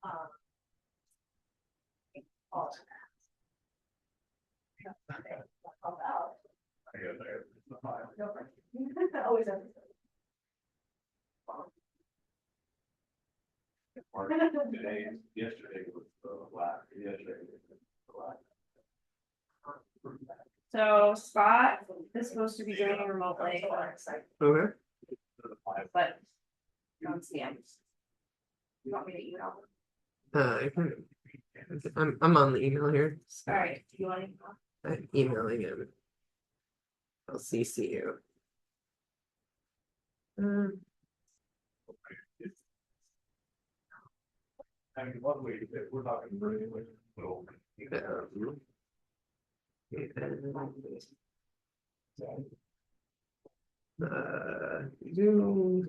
All about. Always Today, yesterday was black. So Scott is supposed to be doing it remotely, Okay. but don't see him. You want me to email? I can, I'm on the email here. So All right, do you want to email? I'm emailing him. I'll CC you. I mean, one way we're talking really little. Zoom.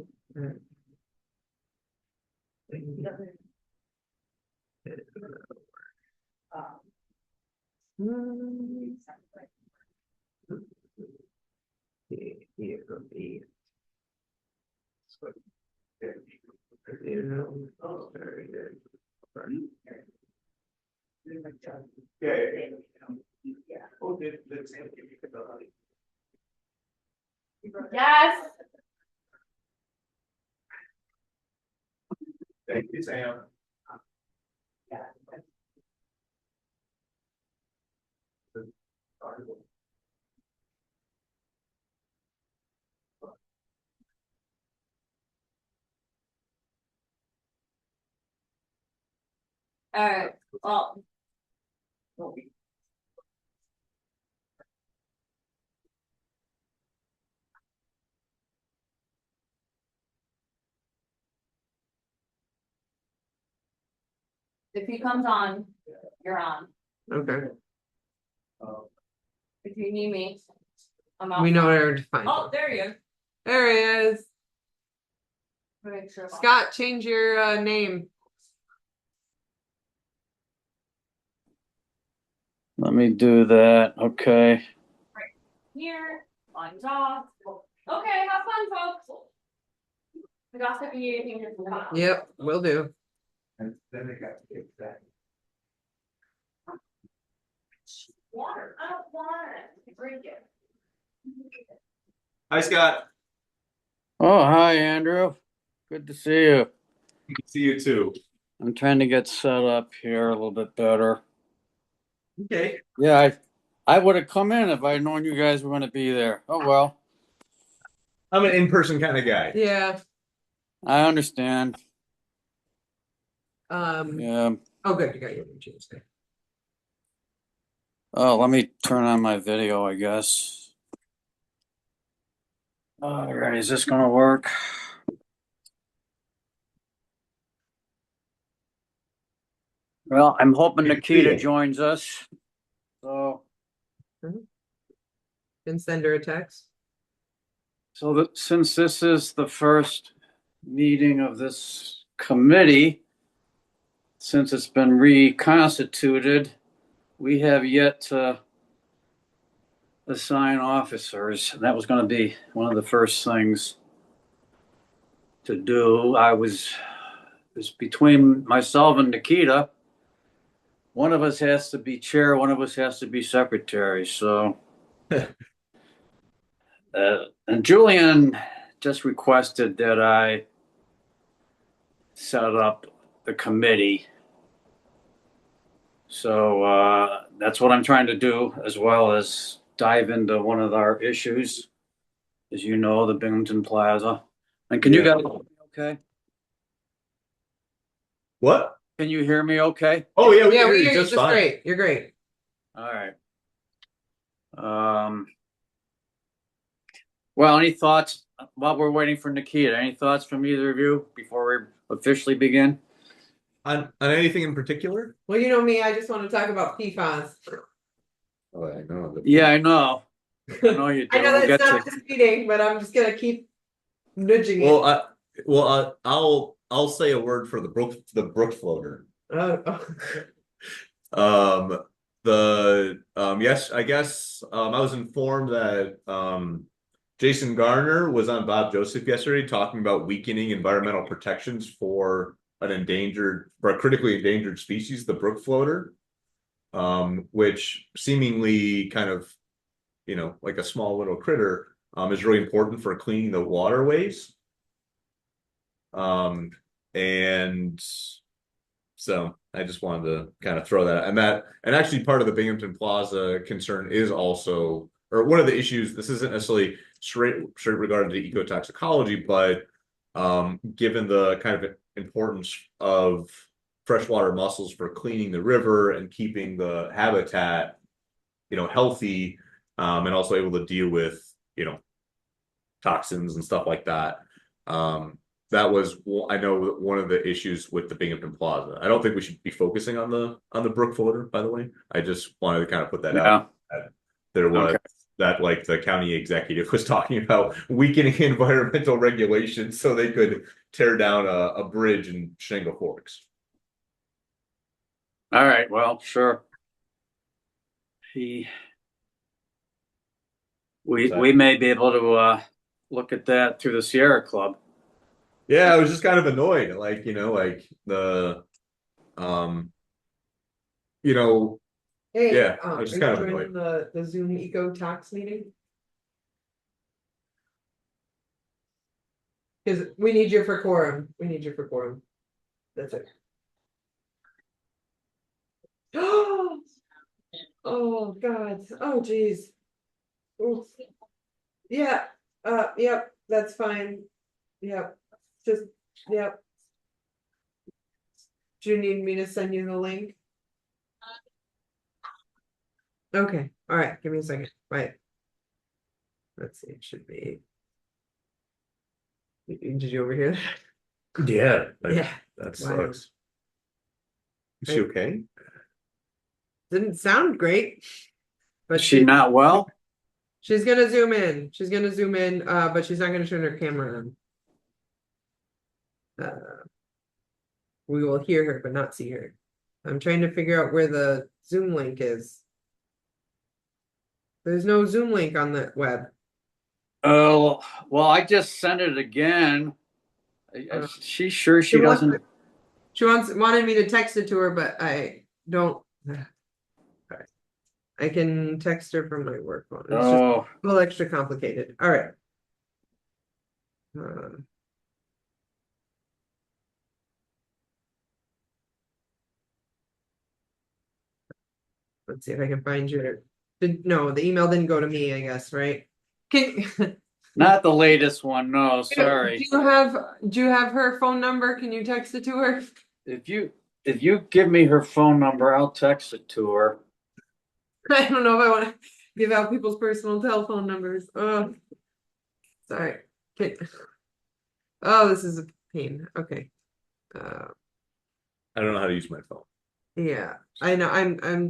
Yes. Thank you, Sam. All right. Well. If he comes on, you're on. Okay. If you need me, I'm out. We know where to find Oh, him. there he is. There he is. Make sure. Scott, change your name. Let me do that. Okay. Here, lines off. Okay, have fun, folks. We got something you need to do. Yep, will do. And then they got to get that. Water. I don't want it. Drink it. Hi, Scott. Oh, hi, Andrew. Good to see you. Good to see you too. I'm trying to get set up here a little bit better. Okay. Yeah, I would have come in if I'd known you guys were going to be there. Oh, well. I'm an in-person kind of guy. Yeah. I understand. Yeah. Oh, good. You got your name changed there. Oh, let me turn on my video, I guess. All right, is this going to work? Well, I'm hoping Nikita joins us. So, And send her a text. so since this is the first meeting of this committee, since it's been reconstituted, we have yet to assign officers. That was going to be one of the first things to do. It was between myself and Nikita. One of us has to be chair, one of us has to be secretary. So, and Julian just requested that I set up the committee. So that's what I'm trying to do, as well as dive into one of our issues, as you know, the Binghamton Plaza. And can you guys hear me okay? What? Can you hear me okay? Oh yeah, Yeah, we hear hear you just just fine. great. You're great. All right. Well, any thoughts while we're waiting for Nikita? Any thoughts from either of you before we officially begin? On anything in particular? Well, you know me, I just want to talk about PFAS. Oh, I know. Yeah, I know. I know you do. I know We'll that's get not to- this meeting, but I'm just gonna keep nudging it. I'll say a word for the brook floater. Oh. Yes, I guess I was informed that Jason Garner was on Bob Joseph yesterday talking about weakening environmental protections for an endangered or a critically endangered species, the brook floater, which seemingly kind of, like a small little critter, is really important for cleaning the waterways. And so I just wanted to kind of throw that out. And actually part of the Binghamton Plaza concern is also, or one of the issues, this isn't necessarily straight regarding to ecotoxicology, but given the kind of importance of freshwater mussels for cleaning the river and keeping the habitat, healthy, and also able to deal with, toxins and stuff like that. That was, I know, one of the issues with the Binghamton Plaza. I don't think we should be focusing on the brook floater, by the way. I just wanted to kind of put that out. There was that, like, the county executive was talking about weakening environmental regulations so they could tear down a bridge in Shingle Forks. All right, well, sure. We may be able to look at that through the Sierra Club. Yeah, I was just kind of annoyed, like, like the, Hey, yeah, I was just kind of annoyed. The Zoom Ecotox meeting. Because we need you for quorum. We need you for quorum. That's it. Oh God. Oh geez. Oof. Yeah. Yep. That's fine. Yep. Just. Yep. Do you need me to send you the link? Okay. All right. Give me a second. Right. Let's see. It should be. Did you overhear that? Yeah. Yeah. That Wow. sucks. Is she okay? Didn't sound great. But Is she not well? She's gonna zoom in. She's gonna zoom in, but she's not gonna turn her camera on. We will hear her, but not see her. I'm trying to figure out where the Zoom link is. There's no Zoom link on the web. Oh, well, I just sent it again. She's sure she doesn't. She wanted me to text it to her, but I don't. Right. I can text her from my work phone. It's just a little extra complicated. All right. Let's see if I can find your. No, the email didn't go to me, I guess, right? Not the latest one, no, sorry. Do you have her phone number? Can you text it to her? If you give me her phone number, I'll text it to her. I don't know if I want to give out people's personal telephone numbers. Oh, sorry. Okay. Oh, this is a pain. Okay. I don't know how to use my phone. Yeah, I know.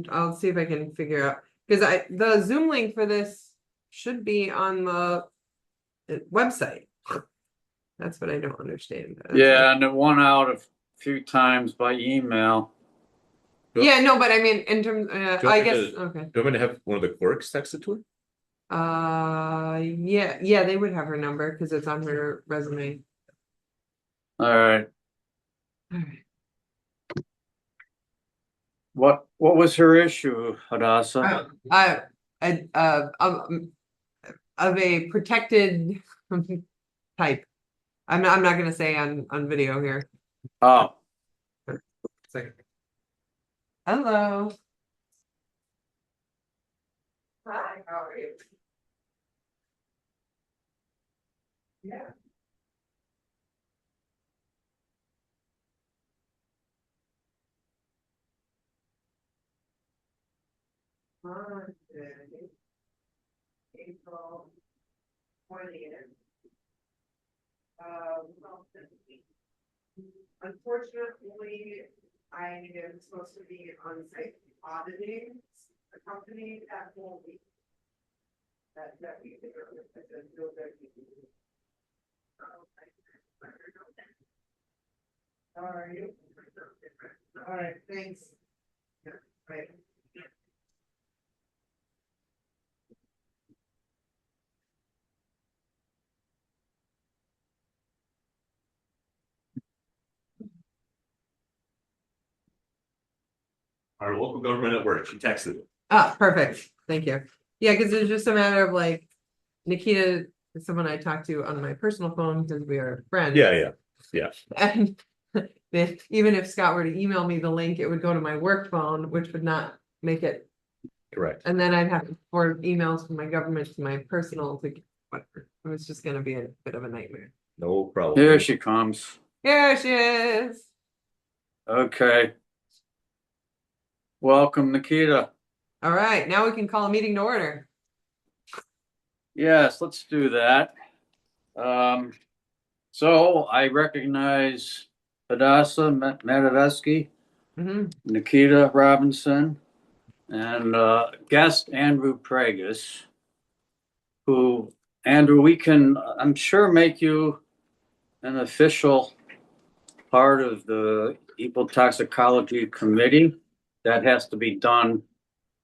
I'll see if I can figure out, because the Zoom link for this should be on the website. That's what I don't understand. Yeah, and it went out a few times by email. Yeah, no, but I mean, in terms, I guess, okay. Do you want me to have one of the clerks text it to her? Yeah, they would have her number because it's on her resume. All right. All right. What was her issue, Hadassah? Of a protected type. I'm not gonna say on video here. Oh. Second. Hello. Hi, how are you? Yeah. Monday, April 20th. Unfortunately, I am supposed to be on site auditing a company that whole week. That week. How are you? All right, thanks. Yeah, right. our local government at work. She texted it. Ah, perfect. Thank you. Yeah, because it's just a matter of like Nikita is someone I talk to on my personal phone because we are friends. Yeah. And even if Scott were to email me the link, it would go to my work phone, which would not make it. Correct. And then I'd have to forward emails from my government to my personal to whatever. It was just gonna be a bit of a nightmare. No problem. Here she comes. Here she is. Okay. Welcome, Nikita. All right, now we can call a meeting to order. Yes, let's do that. So I recognize Hadassah Matavesky, Mhm. Nikita Robinson, and guest Andrew Pragus, who, Andrew, we can, I'm sure, make you an official part of the Ecotoxicology Committee. That has to be done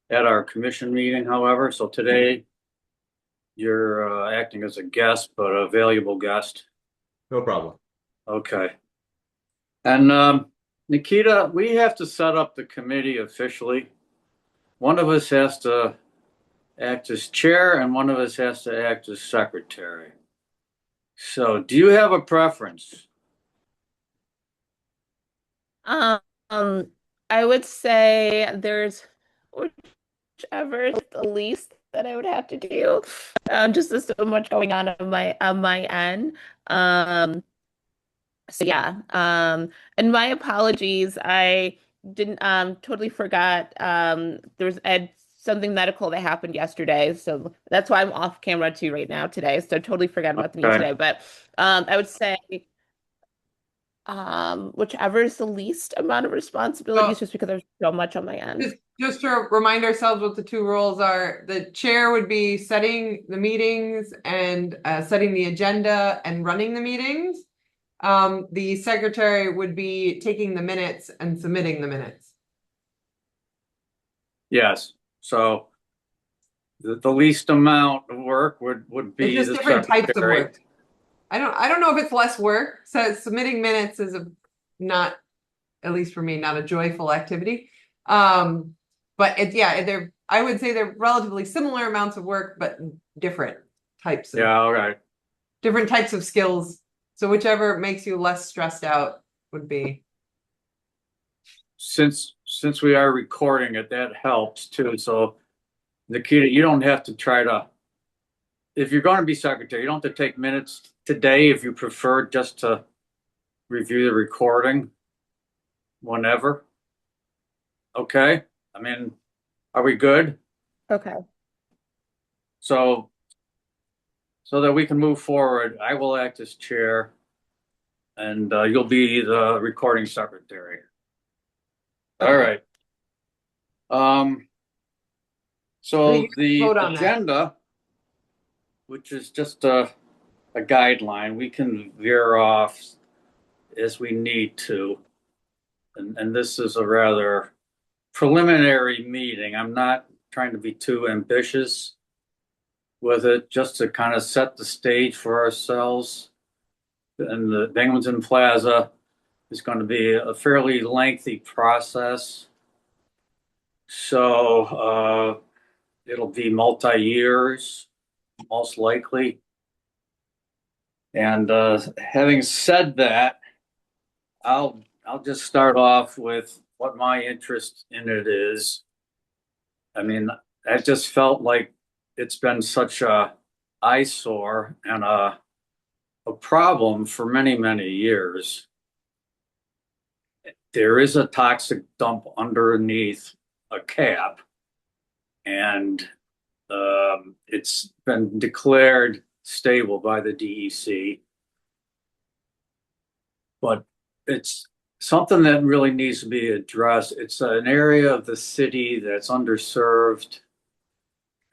at our commission meeting, however. So today you're acting as a guest, but a valuable guest. No problem. Okay. And Nikita, we have to set up the committee officially. One of us has to act as chair and one of us has to act as secretary. So do you have a preference? I would say there's whichever is the least that I would have to do. Just there's so much going on my end. So yeah. And my apologies. I didn't totally forgot. There was something medical that happened yesterday, so that's why I'm off camera too right now today. So totally forgot about the meeting today. But I would say whichever is the least amount of responsibilities, just because there's so much on my end. Just to remind ourselves what the two roles are, the chair would be setting the meetings and setting the agenda and running the meetings. The secretary would be taking the minutes and submitting the minutes. Yes. So the least amount of work would be It's just the different types of secretary. work. I don't know if it's less work. So submitting minutes is not, at least for me, not a joyful activity. But I would say they're relatively similar amounts of work, but different types of Yeah, all right. different types of skills. So whichever makes you less stressed out would be. Since we are recording it, that helps too. So Nikita, you don't have to try to, if you're going to be secretary, you don't have to take minutes today if you prefer, just to review the recording whenever. Okay. I mean, are we good? Okay. So that we can move forward, I will act as chair and you'll be the recording secretary. All right. So the vote on that. agenda, which is just a guideline, we can veer off as we need to. And this is a rather preliminary meeting. I'm not trying to be too ambitious with it, just to kind of set the stage for ourselves. And the Binghamton Plaza is going to be a fairly lengthy process. So it'll be multi-years, most likely. And having said that, I'll just start off with what my interest in it is. I mean, I just felt like it's been such a eyesore and a problem for many, many years. There is a toxic dump underneath a cap, and it's been declared stable by the DEC. But it's something that really needs to be addressed. It's an area of the city that's underserved.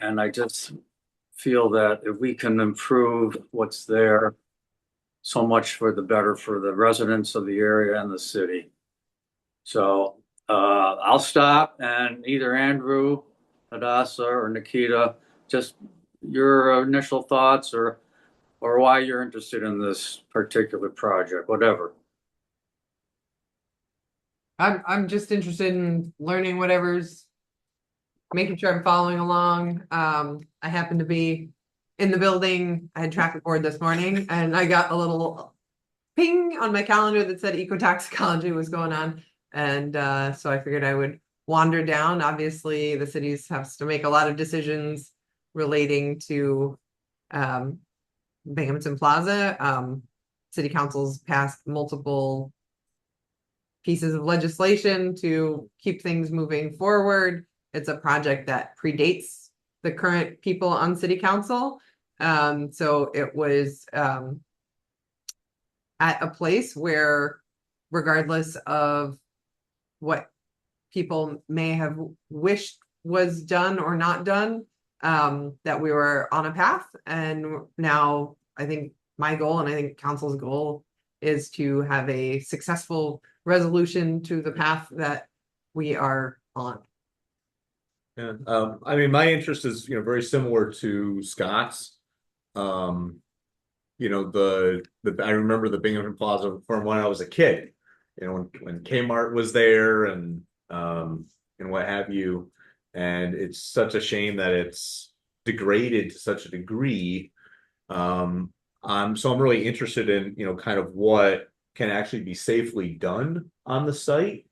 And I just feel that if we can improve what's there, so much for the better for the residents of the area and the city. So I'll stop, and either Andrew, Hadassah, or Nikita, just your initial thoughts or why you're interested in this particular project, whatever. I'm just interested in learning whatever's making sure I'm following along. I happened to be in the building. I had traffic board this morning and I got a little ping on my calendar that said ecotoxicology was going on. And so I figured I would wander down. Obviously, the cities has to make a lot of decisions relating to Binghamton Plaza. City council's passed multiple pieces of legislation to keep things moving forward. It's a project that predates the current people on city council. So it was at a place where, regardless of what people may have wished was done or not done, that we were on a path. And now I think my goal, and I think council's goal, is to have a successful resolution to the path that we are on. Yeah, I mean, my interest is, very similar to Scott's. I remember the Binghamton Plaza from when I was a kid, when Kmart was there and what have you. And it's such a shame that it's degraded to such a degree. So I'm really interested in, kind of what can actually be safely done on the site.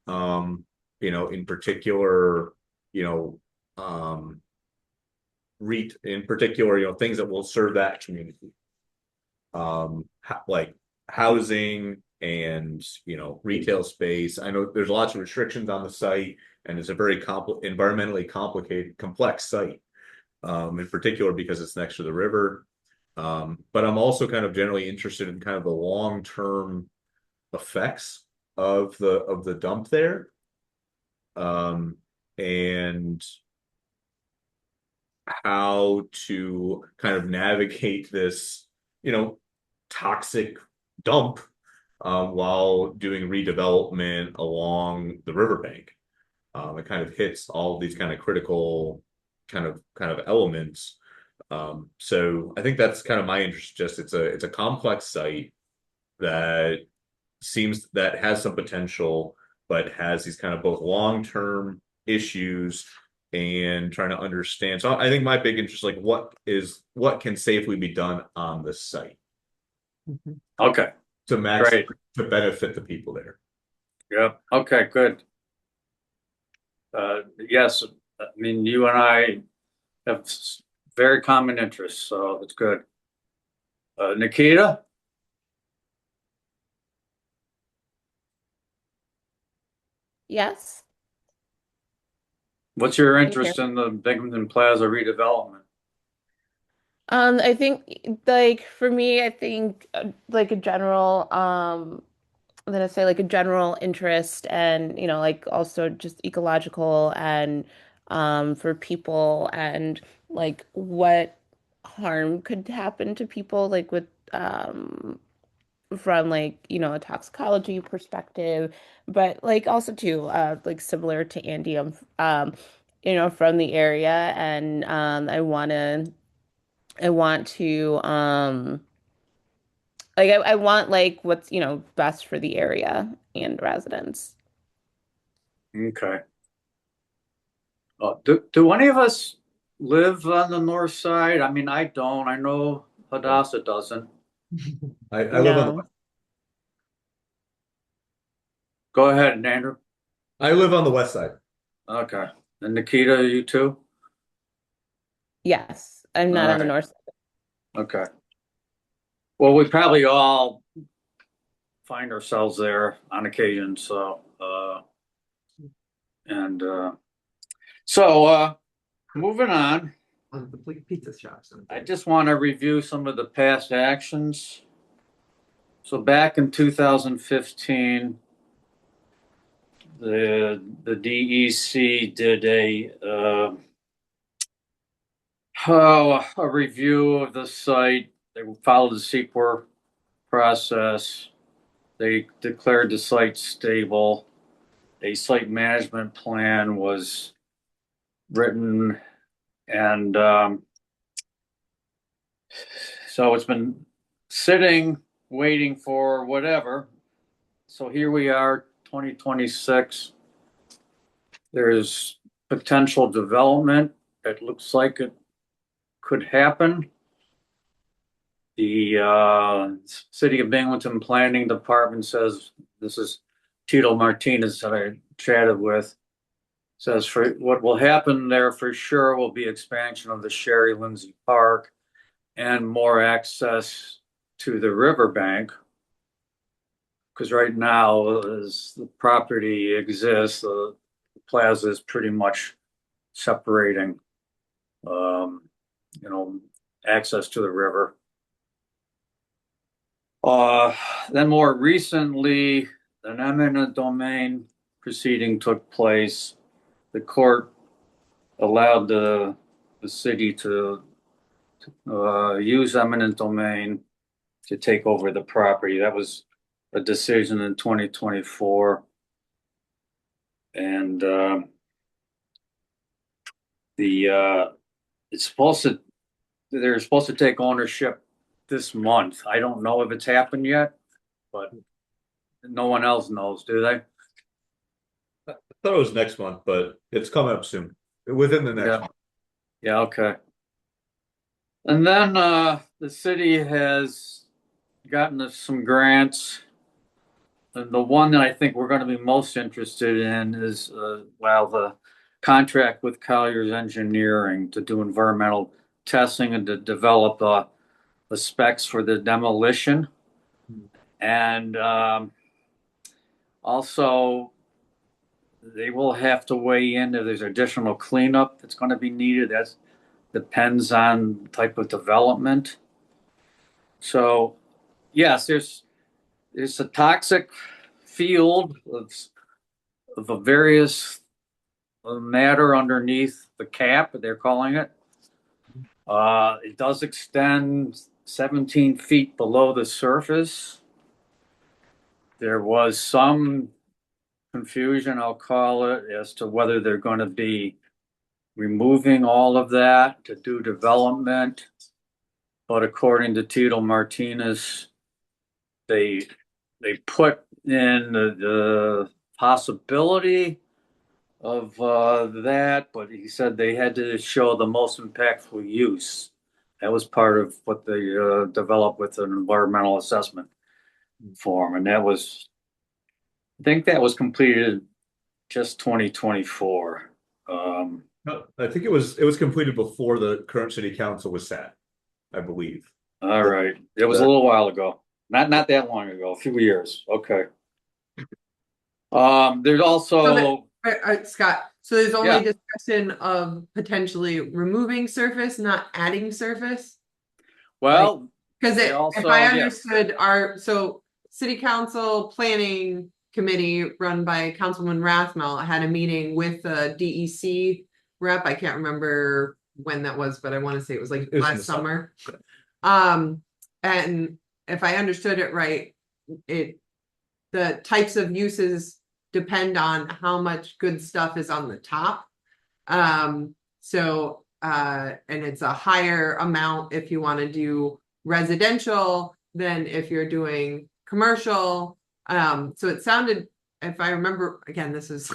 In particular, things that will serve that community. Like housing and, retail space. I know there's lots of restrictions on the site, and it's a very environmentally complex site, in particular because it's next to the river. But I'm also kind of generally interested in kind of the long-term effects of the dump there. And how to kind of navigate this, toxic dump while doing redevelopment along the riverbank. It kind of hits all of these kind of critical kind of elements. So I think that's kind of my interest. Just it's a complex site that has some potential, but has these kind of both long-term issues and trying to understand. So I think my big interest, like what can safely be done on this site. Okay. To match, Great. to benefit the people there. Yep. Okay, good. Yes, I mean, you and I have very common interests, so it's good. Nikita? Yes. What's your interest in the Binghamton Plaza redevelopment? I think like for me, I think like a general I'm gonna say like a general interest and like also just ecological and for people and like what harm could happen to people like with from like a toxicology perspective, but like also too like similar to Andy, from the area and I want to like I want like what's best for the area and residents. Okay. Do any of us live on the north side? I mean, I don't. I know Hadassah doesn't. I live on the No. Go ahead, Andrew. I live on the west side. Okay. And Nikita, you too? Yes, I'm not All on the right. north side. Okay. Well, we probably all find ourselves there on occasion. So, moving on, On the pizza shops. I just want to review some of the past actions. So back in 2015, the DEC did a review of the site. They followed the CEQA process. They declared the site stable. A site management plan was written, and so it's been sitting, waiting for whatever. So here we are 2026. There's potential development that looks like it could happen. The City of Binghamton Planning Department says, this is Tito Martinez that I chatted with, says for what will happen there for sure will be expansion of the Sherry Lindsay Park and more access to the riverbank. Because right now, as the property exists, the plaza is pretty much separating, access to the river. Then more recently, an eminent domain proceeding took place. The court allowed the city to use eminent domain to take over the property. That was a decision in 2024. And they're supposed to take ownership this month. I don't know if it's happened yet, but no one else knows, do they? I thought it was next month, but it's coming up soon, within the next month. Yeah, okay. And then the city has gotten some grants. And the one that I think we're going to be most interested in is, the contract with Collier's Engineering to do environmental testing and to develop the specs for the demolition. And also, they will have to weigh in if there's additional cleanup that's going to be needed. That depends on the type of development. So, yes, there's a toxic field of a various matter underneath the cap, they're calling it. It does extend 17 feet below the surface. There was some confusion, I'll call it, as to whether they're going to be removing all of that to do development. But according to Tito Martinez, they put in the possibility of that, but he said they had to show the most impactful use. That was part of what they developed with an environmental assessment form, and I think that was completed just 2024. No, I think it was completed before the current city council was sat, I believe. All right, it was a little while ago, not that long ago, a few years. Okay. There's also Scott, so there's only discussion of potentially removing surface, not adding surface? well, Because they if also- I yeah. understood so city council planning committee run by Councilman Rathmel had a meeting with the DEC rep. I can't remember when that was, but I want to say it was like It was in last the summer. And if I understood it right, the types of uses depend on how much good stuff is on the top. And it's a higher amount if you want to do residential than if you're doing commercial. So it sounded, if I remember, again, this is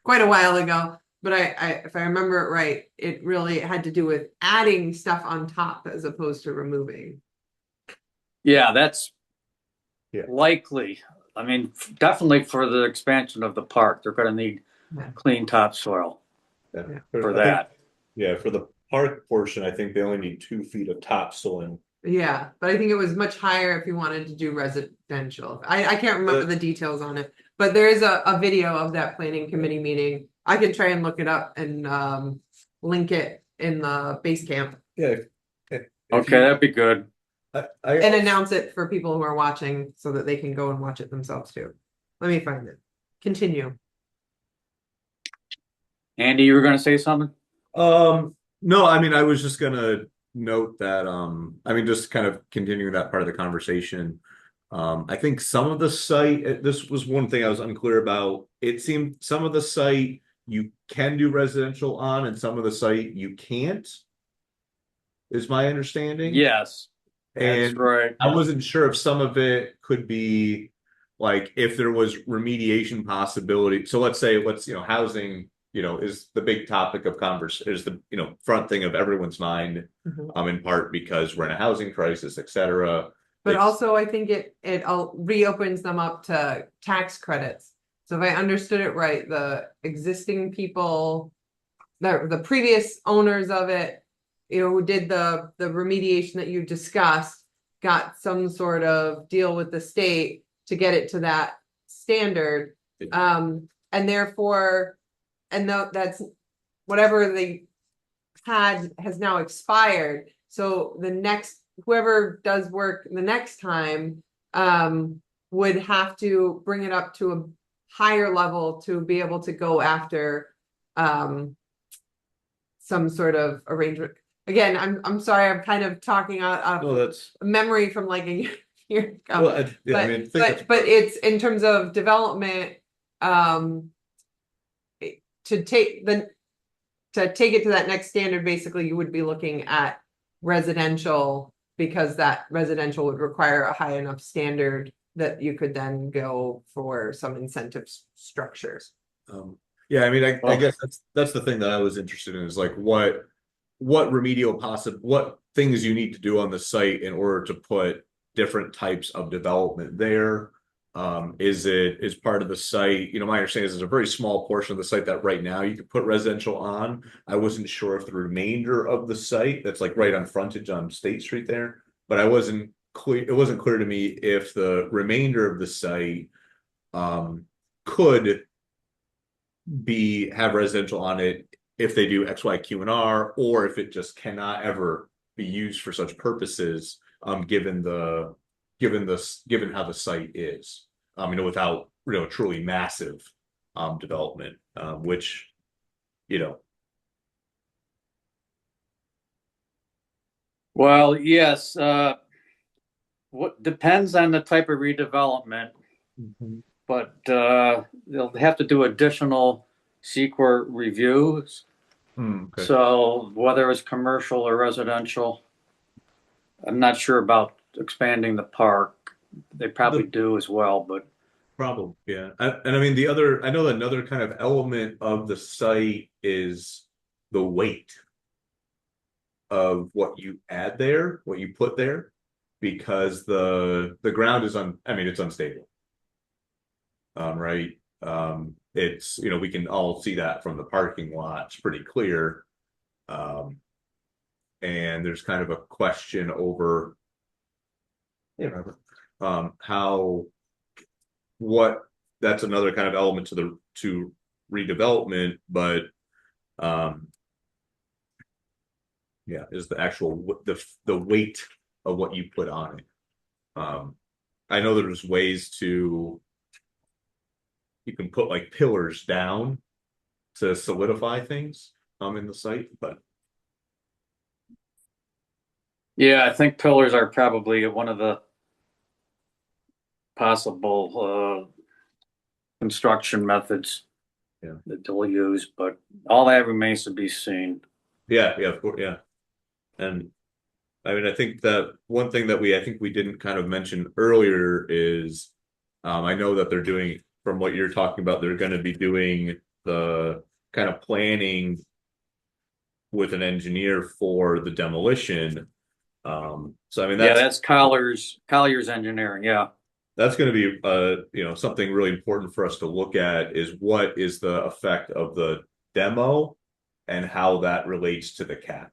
quite a while ago, but if I remember it right, it really had to do with adding stuff on top as opposed to removing. Yeah, that's Yeah. likely. I mean, definitely for the expansion of the park, they're going to need clean topsoil Yeah. for I that. think, for the park portion, I think they only need 2 feet of topsoil. Yeah, but I think it was much higher if you wanted to do residential. I can't remember the details on it, but there is a video of that planning committee meeting. I can try and look it up and link it in the base camp Yeah. Okay, that'd be good. and announce it for people who are watching so that they can go and watch it themselves too. Let me find it. Continue. Andy, you were going to say something? No, I mean, I was just gonna note that, just kind of continuing that part of the conversation. I think some of the site, this was one thing I was unclear about. It seemed some of the site you can do residential on and some of the site you can't, is my understanding. Yes, that's And right. I wasn't sure if some of it could be like if there was remediation possibility. So let's say, housing, is the big topic of is the, front thing of everyone's mind, Mhm. in part because we're in a housing crisis, et cetera. But It's- also I think it reopens them up to tax credits. So if I understood it right, the existing people, the previous owners of it, who did the remediation that you discussed, got some sort of deal with the state to get it to that standard. And therefore, that's whatever they had has now expired. So the next, whoever does work the next time, would have to bring it up to a higher level to be able to go after, some sort of arrangement. Again, I'm sorry, I'm kind of talking out No, of that's, memory from like a year ago. well, yeah, I mean, I think that's- But it's in terms of development, to take it to that next standard, basically, you would be looking at residential, because that residential would require a high enough standard that you could then go for some incentive structures. yeah, I mean, I guess that's the thing that I was interested in, is like what what things you need to do on the site in order to put different types of development there. Is part of the site, my understanding is there's a very small portion of the site that right now you could put residential on. I wasn't sure if the remainder of the site that's like right on frontage on State Street there, but it wasn't clear to me if the remainder of the site could have residential on it if they do X, Y, Q, and R, or if it just cannot ever be used for such purposes, given how the site is, without truly massive development, which Well, yes, what depends on the type of redevelopment, but they'll have to do additional CEQA reviews. Okay. So whether it's commercial or residential, I'm not sure about expanding the park. They probably do as well, but Problem, yeah. And I mean, I know another kind of element of the site is the weight of what you add there, what you put there, because the ground is it's unstable. Right. It's, we can all see that from the parking lot. It's pretty clear. And there's kind of a question over, that's another kind of element to redevelopment, but is the actual the weight of what you put on it. I know there's ways you can put like pillars down to solidify things in the site, but yeah, I think pillars are probably one of the possible construction methods that they'll use, but all that remains to be seen. Yeah, of course, yeah. And I mean, I think that one thing that I think we didn't kind of mention earlier is, I know that they're doing, from what you're talking about, they're going to be doing the kind of planning with an engineer for the demolition. So I mean, that's Collier's engineering. Yeah, that's going to be something really important for us to look at, is what is the effect of the demo and how that relates to the cap.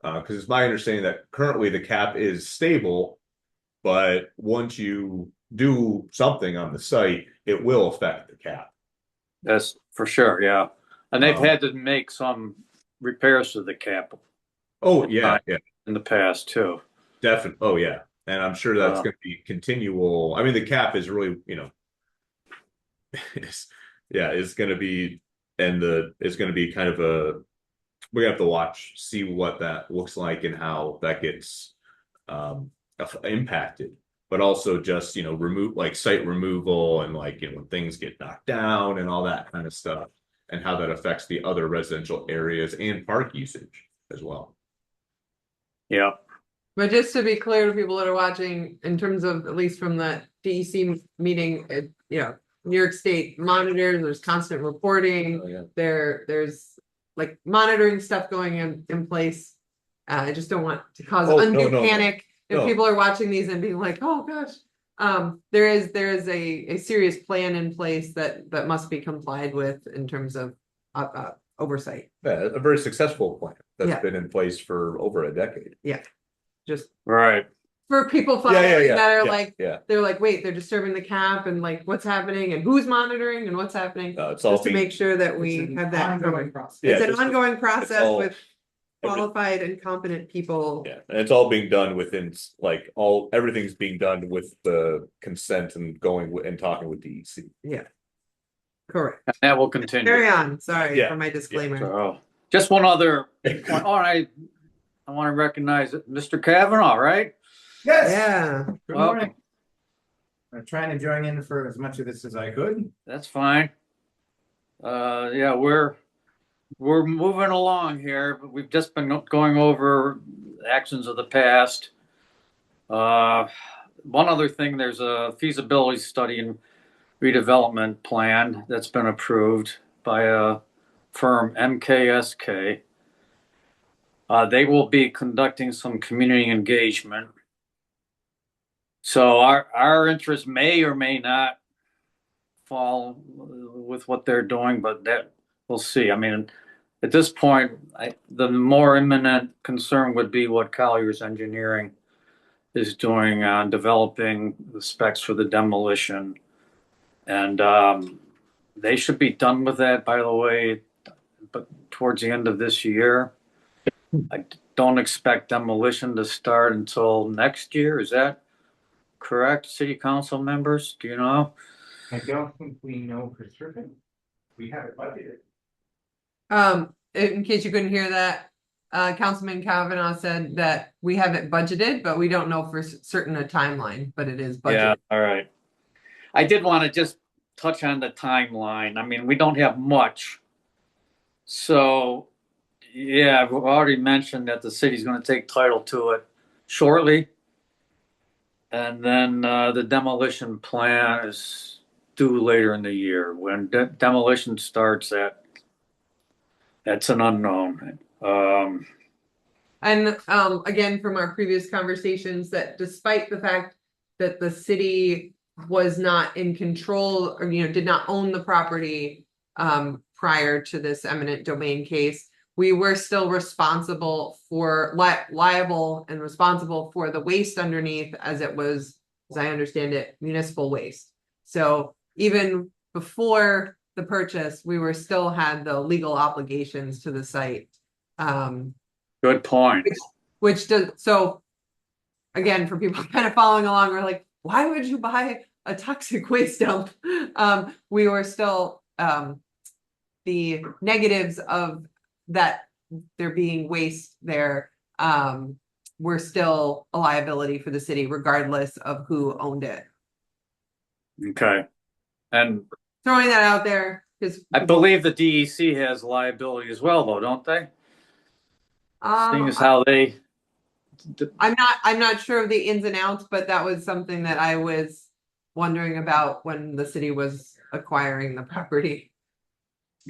Because it's my understanding that currently the cap is stable, but once you do something on the site, it will affect the cap. That's for sure. Yeah, and they've had to make some repairs to the cap. Oh yeah, in the past too. Definitely. Oh yeah, and I'm sure that's going to be continual. I mean, the cap is really, it's going to be, it's going to be kind of we're gonna have to see what that looks like and how that gets impacted, but also just remove site removal and when things get knocked down and all that kind of stuff, and how that affects the other residential areas and park usage as well. Yeah. But just to be clear to people that are watching, in terms of, at least from the DEC meeting, New York State monitors, there's constant reporting. Oh, yeah. There's like monitoring stuff going in place. I just don't want to cause Oh, undue no. panic if No. people are watching these and being like, oh gosh. There is a serious plan in place that must be complied with in terms of oversight. Yeah, a very successful plan that's Yeah. been in place for over a decade. Just Right. for people following that are like, Yeah. they're like, wait, they're disturbing the cap and like what's happening and who's monitoring and what's happening. It's all Just to make sure that we have that covered. process. Yeah, It's an just- ongoing process all- with qualified and competent people. Yeah, and it's all being done within like everything's being done with the consent and and talking with DEC. Correct. And that will continue. Carry on. Sorry Yeah. for my disclaimer. So, just one other point. All right. I want to recognize Mr. Kavanaugh, right? Yes. Yeah. Good Welcome. morning. I'm trying to join in for as much of this as I could. That's fine. Yeah, we're moving along here, but we've just been going over actions of the past. One other thing, there's a feasibility study and redevelopment plan that's been approved by a firm, MKSK. They will be conducting some community engagement. So our interest may or may not fall with what they're doing, but that we'll see. I mean, at this point, the more imminent concern would be what Collier's Engineering is doing on developing the specs for the demolition. And they should be done with that, by the way, but towards the end of this year. I don't expect demolition to start until next year. Is that correct, city council members? Do you know? I don't think we know for certain. We have it budgeted. In case you couldn't hear that, Councilman Kavanaugh said that we have it budgeted, but we don't know for certain a timeline, but it is budgeted. Yeah, all right. I did want to just touch on the timeline. I mean, we don't have much. So, yeah, we've already mentioned that the city's going to take title to it shortly. And then the demolition plan is due later in the year. When demolition starts, that's an unknown. And again, from our previous conversations, that despite the fact that the city was not in control or, did not own the property prior to this eminent domain case, we were still responsible for liable and responsible for the waste underneath, as it was, as I understand it, municipal waste. So even before the purchase, we were still had the legal obligations to the site. Good point. Which does, so again, for people kind of following along, we're like, why would you buy a toxic waste dump? We were still, the negatives of that there being waste there, were still a liability for the city, regardless of who owned it. Okay. And Throwing that out there, because I believe the DEC has liability as well, though, don't they? Seeing as how they. I'm not sure of the ins and outs, but that was something that I was wondering about when the city was acquiring the property.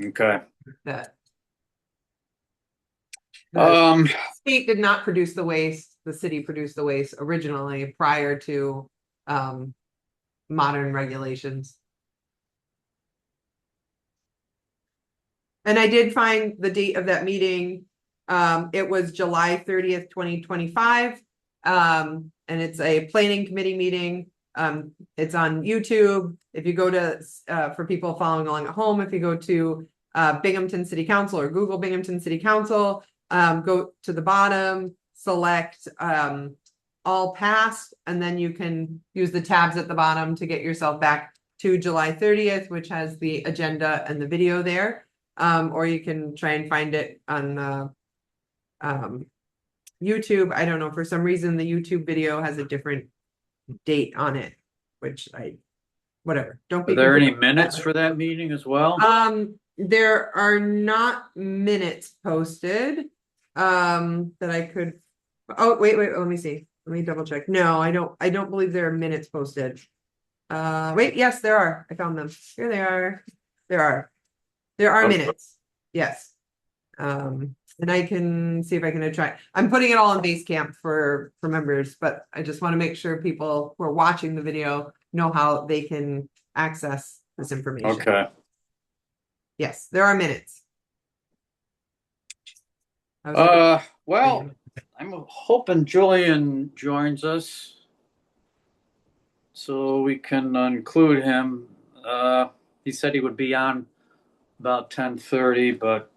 Okay. That state did not produce the waste. The city produced the waste originally prior to modern regulations. And I did find the date of that meeting. It was July 30th, 2025. And it's a planning committee meeting. It's on YouTube. If you go to, for people following along at home, if you go to Binghamton City Council or Google Binghamton City Council, go to the bottom, select all past, and then you can use the tabs at the bottom to get yourself back to July 30th, which has the agenda and the video there. Or you can try and find it on YouTube. I don't know, for some reason the YouTube video has a different date on it, which whatever. Don't be Are there any confused. minutes for that meeting as well? There are not minutes posted that I could Oh, wait, let me see. Let me double check. No, I don't believe there are minutes posted. Wait, yes, there are. I found them. Here they are. There are Okay. minutes. Yes. And I can see if I can try. I'm putting it all in Basecamp for members, but I just want to make sure people who are watching the video know how they can access this information. Okay. Yes, there are minutes. I was looking- Well, I'm hoping Julian joins us so we can include him. He said he would be on about 10:30, but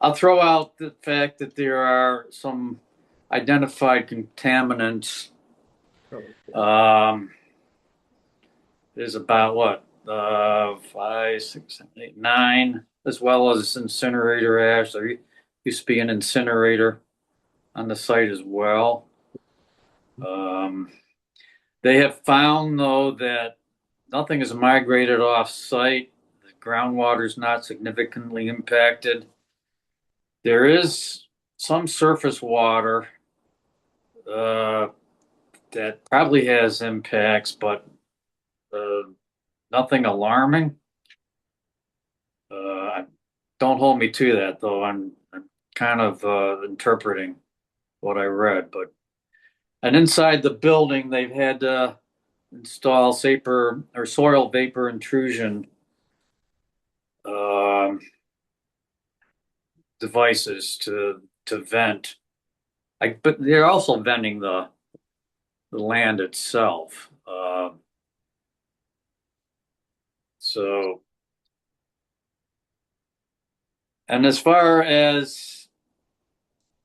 I'll throw out the fact that there are some identified contaminants. There's about what, 5, 6, 7, 8, 9, as well as incinerator ash. There used to be an incinerator on the site as well. They have found, though, that nothing is migrated off site. The groundwater is not significantly impacted. There is some surface water that probably has impacts, but nothing alarming. Don't hold me to that, though. I'm kind of interpreting what I read, but and inside the building, they've had to install soil vapor intrusion devices to vent. But they're also venting the land itself. So, and as far as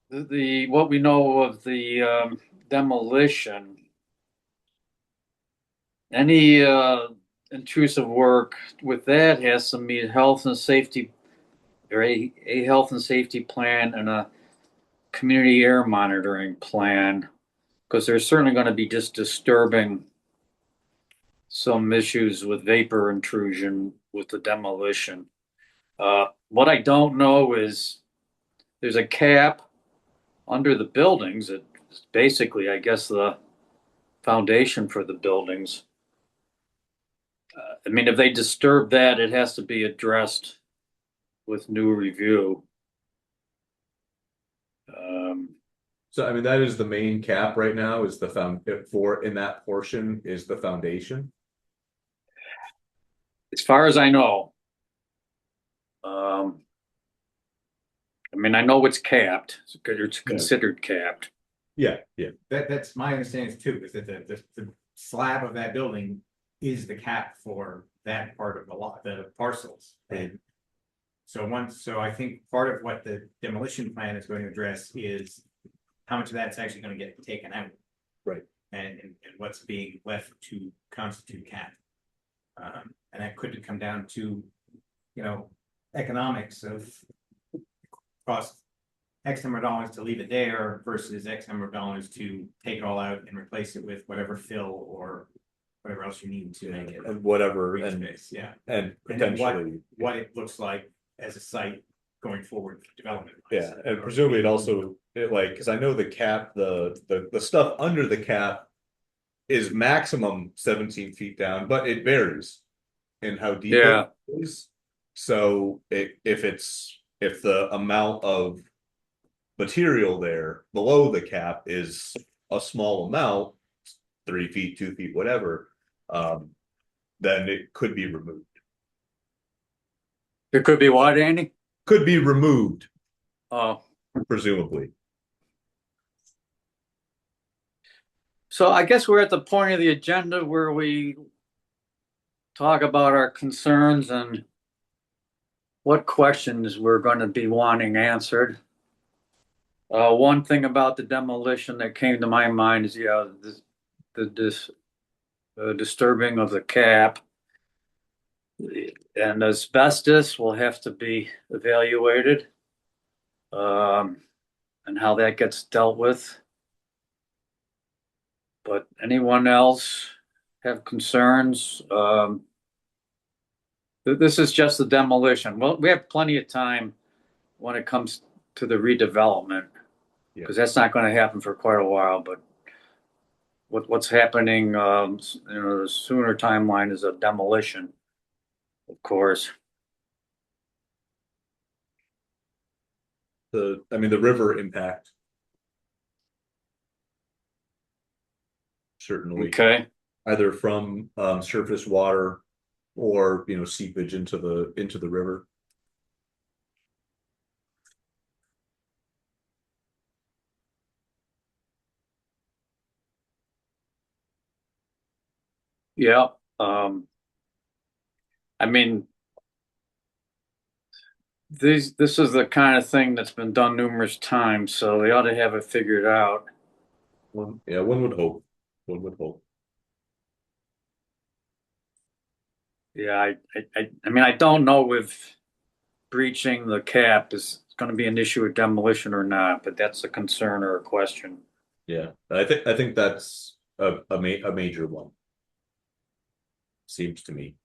the what we know of the demolition, any intrusive work with that has to meet health and safety, or a health and safety plan and a community air monitoring plan, because there's certainly going to be just disturbing some issues with vapor intrusion with the demolition. What I don't know is there's a cap under the buildings. It's basically, I guess, the foundation for the buildings. I mean, if they disturb that, it has to be addressed with new review. So I mean, that is the main cap right now, is the in that portion is the foundation. As far as I know, I mean, I know it's capped. It's considered capped. Yeah. That's my understanding too, is that the slab of that building is the cap for that part of the parcels. And so I think part of what the demolition plan is going to address is how much of that's actually going to get taken out. Right. And what's being left to constitute cap. And that could come down to, economics of cost X number of dollars to leave it there versus X number of dollars to take it all out and replace it with whatever fill or whatever else you need to make it. And whatever, green and space, yeah. and And then potentially, what it looks like as a site going forward for development. yeah, and presumably it also, because I know the cap, the stuff under the cap is maximum 17 feet down, but it varies in how deep it is. So if the amount of material there below the cap is a small amount, 3 feet, 2 feet, whatever, then it could be removed. It could be what, Andy? Could be removed, Oh, presumably. so I guess we're at the point of the agenda where we talk about our concerns and what questions we're going to be wanting answered. One thing about the demolition that came to my mind is, the disturbing of the cap, and asbestos will have to be evaluated, and how that gets dealt with. But anyone else have concerns? This is just the demolition. Well, we have plenty of time when it comes to the redevelopment. because that's not going to happen for quite a while. But what's happening, the sooner timeline is a demolition, of course. The river impact. Certainly. Okay. Either from surface water or seepage into the river. Yeah. This is the kind of thing that's been done numerous times, so they ought to have it figured out. One would hope. One would hope. Yeah, I don't know if breaching the cap is going to be an issue with demolition or not, but that's a concern or a question. Yeah, I think that's a major one. Seems to me.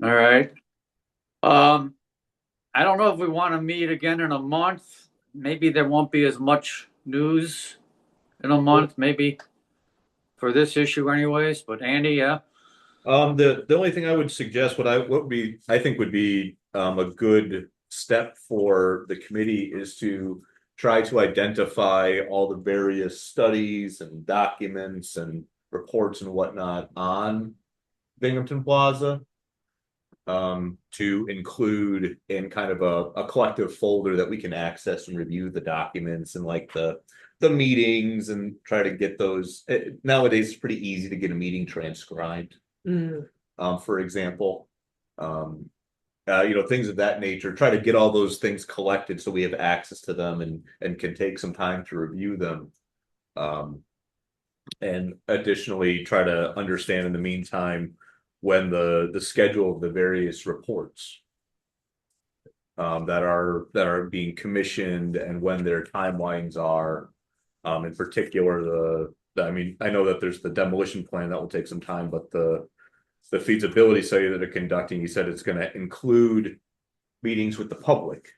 All right. I don't know if we want to meet again in a month. Maybe there won't be as much news in a month, maybe for this issue anyways, but Andy, yeah. The only thing I would suggest, I think would be a good step for the committee is to try to identify all the various studies and documents and reports and whatnot on Binghamton Plaza, to include in kind of a collective folder that we can access and review the documents and like the meetings and try to get those. Nowadays it's pretty easy to get a meeting transcribed. For example, things of that nature, try to get all those things collected so we have access to them and can take some time to review them. And additionally, try to understand in the meantime when the schedule of the various reports that are being commissioned and when their timelines are. In particular, I know that there's the demolition plan that will take some time, but the feasibility study that they're conducting, you said it's going to include meetings with the public.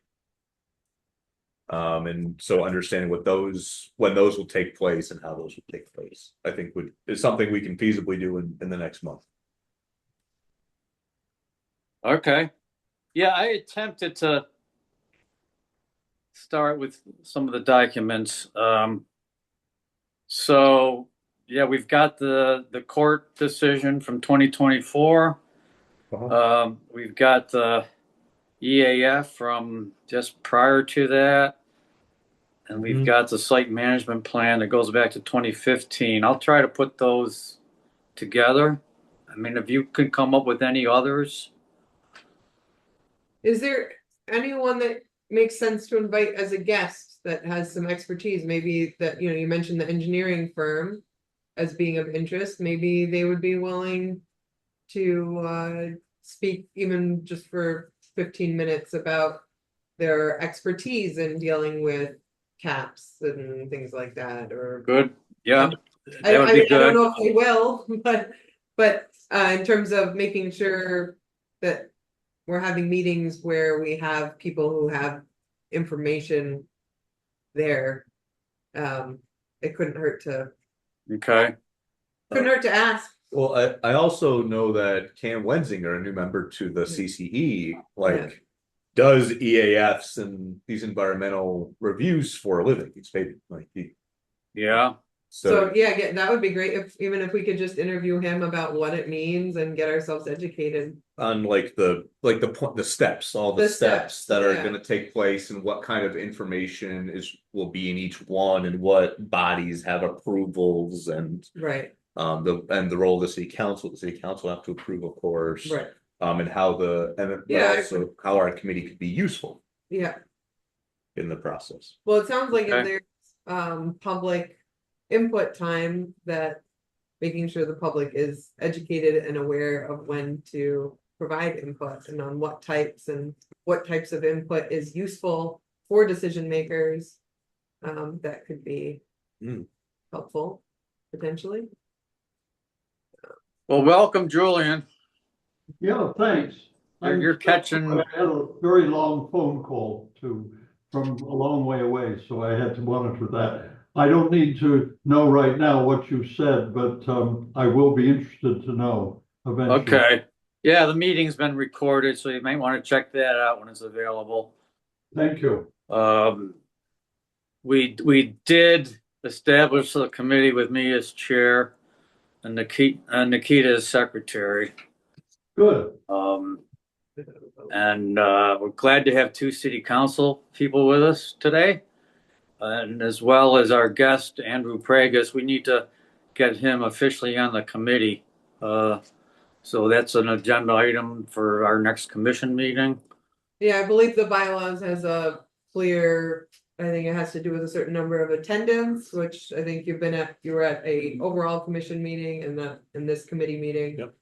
And so understanding when those will take place and how those will take place, I think is something we can feasibly do in the next month. Okay. Yeah, I attempted to start with some of the documents. So yeah, we've got the court decision from 2024. We've got the EAF from just prior to that. And we've got the site management plan that goes back to 2015. I'll try to put those together. If you could come up with any others. Is there anyone that makes sense to invite as a guest that has some expertise? Maybe that, you mentioned the engineering firm as being of interest. Maybe they would be willing to speak even just for 15 minutes about their expertise in dealing with caps and things like that. Or good. Yeah. That would be good. I don't know if they will, but in terms of making sure that we're having meetings where we have people who have information there, it couldn't hurt to. Okay. Couldn't hurt to ask. Well, I also know that Cam Wenzinger, a new member to the CCE, does EAFs and these environmental reviews for a living. He's paid yeah. So yeah, that would be great even if we could just interview him about what it means and get ourselves educated on the steps, all the steps that are going to take place and what kind of information will be in each one and what bodies have approvals and right. The role of the city council. The city council have to approve, of course. Right. And how also how our committee could be useful. Yeah. In the process. Well, it sounds like if there's public input time, that making sure the public is educated and aware of when to provide input and on what types of input is useful for decision makers, that could be helpful potentially. Well, welcome, Julian. Yeah, thanks. You're catching. I had a very long phone call from a long way away, so I had to monitor that. I don't need to know right now what you said, but I will be interested to know eventually. Okay. Yeah, the meeting's been recorded, so you might want to check that out when it's available. Thank you. We did establish a committee with me as chair and Nikita as secretary. Good. And we're glad to have two city council people with us today. And as well as our guest, Andrew Pragus, we need to get him officially on the committee. So that's an agenda item for our next commission meeting. Yeah, I believe the bylaws has a clear, I think it has to do with a certain number of attendance, which I think you were at a overall commission meeting and in this committee meeting. Yep.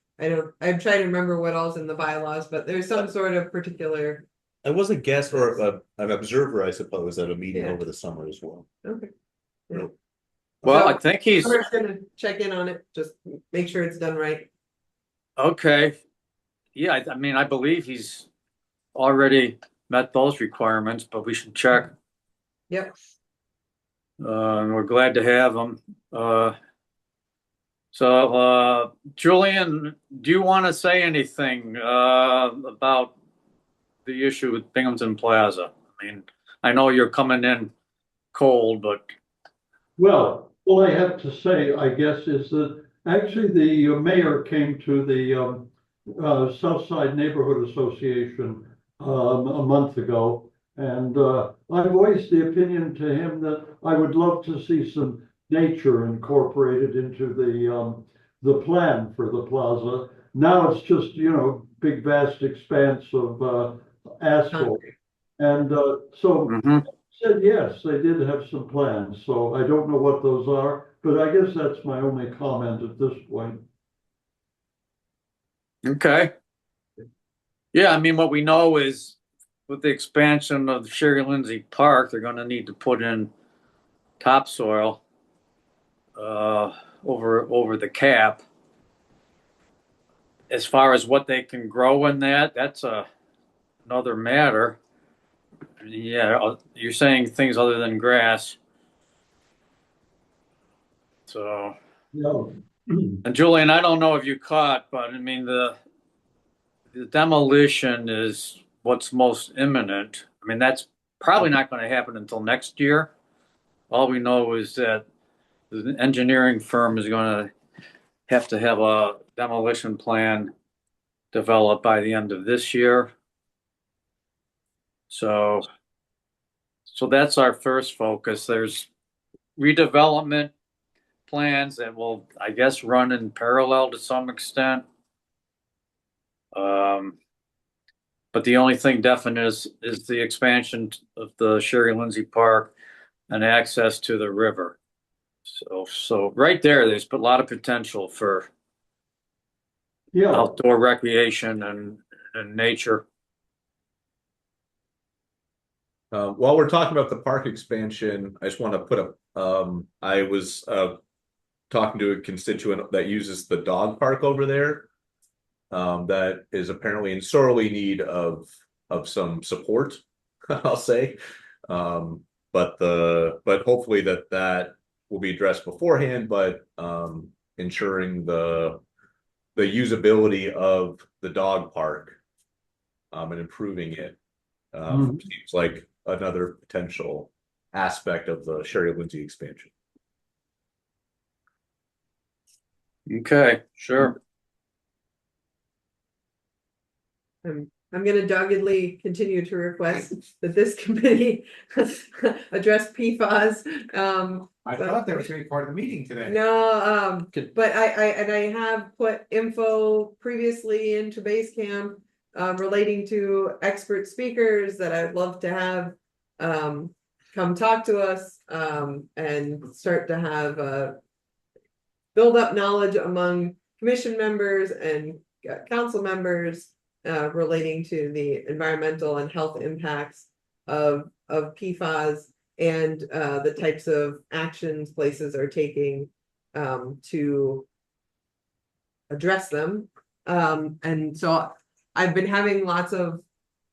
I'm trying to remember what else in the bylaws, but there's some sort of particular. I was a guest or an observer, I suppose, at a meeting Yeah. over the summer as well. Okay. Yeah. Well, So, I think he's I'm just gonna check in on it, just make sure it's done right. okay. Yeah, I mean, I believe he's already met those requirements, but we should check. Yep. And we're glad to have him. So, Julian, do you want to say anything about the issue with Binghamton Plaza? I mean, I know you're coming in cold, but Well, all I have to say, I guess, is that actually the mayor came to the Southside Neighborhood Association a month ago. And I voiced the opinion to him that I would love to see some nature incorporated into the plan for the plaza. Now it's just, big vast expanse of asphalt. And so said yes, they did have some plans. So I don't know what those are, but I guess that's my only comment at this point. okay. Yeah, I mean, what we know is with the expansion of Sherry Lindsay Park, they're going to need to put in topsoil over the cap. As far as what they can grow in that's another matter. Yeah, you're saying things other than grass. So, Yeah. and Julian, I don't know if you caught, but I mean, the demolition is what's most imminent. I mean, that's probably not going to happen until next year. All we know is that the engineering firm is going to have a demolition plan developed by the end of this year. So that's our first focus. There's redevelopment plans that will, I guess, run in parallel to some extent. But the only thing definite is the expansion of the Sherry Lindsay Park and access to the river. So right there's a lot of potential for outdoor recreation and nature. While we're talking about the park expansion, I just want to put I was talking to a constituent that uses the dog park over there. That is apparently in sorely need of some support, I'll say. But hopefully that will be addressed beforehand, but ensuring the usability of the dog park and improving it seems like another potential aspect of the Sherry Lindsay expansion. Okay, sure. I'm going to doggedly continue to request that this committee address PFAS. I thought that was going to be part of the meeting today. No, but I have put info previously into Basecamp relating to expert speakers that I'd love to have come talk to us and start to have build up knowledge among commission members and council members relating to the environmental and health impacts of PFAS and the types of actions places are taking to address them. And so I've been having lots of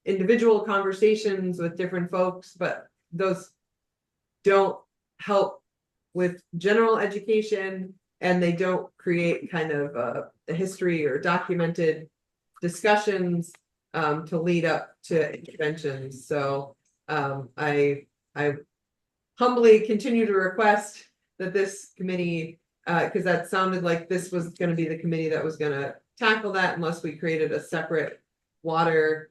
individual conversations with different folks, but those don't help with general education, and they don't create kind of a history or documented discussions to lead up to interventions. So I humbly continue to request that this committee, because that sounded like this was going to be the committee that was going to tackle that, unless we created a separate water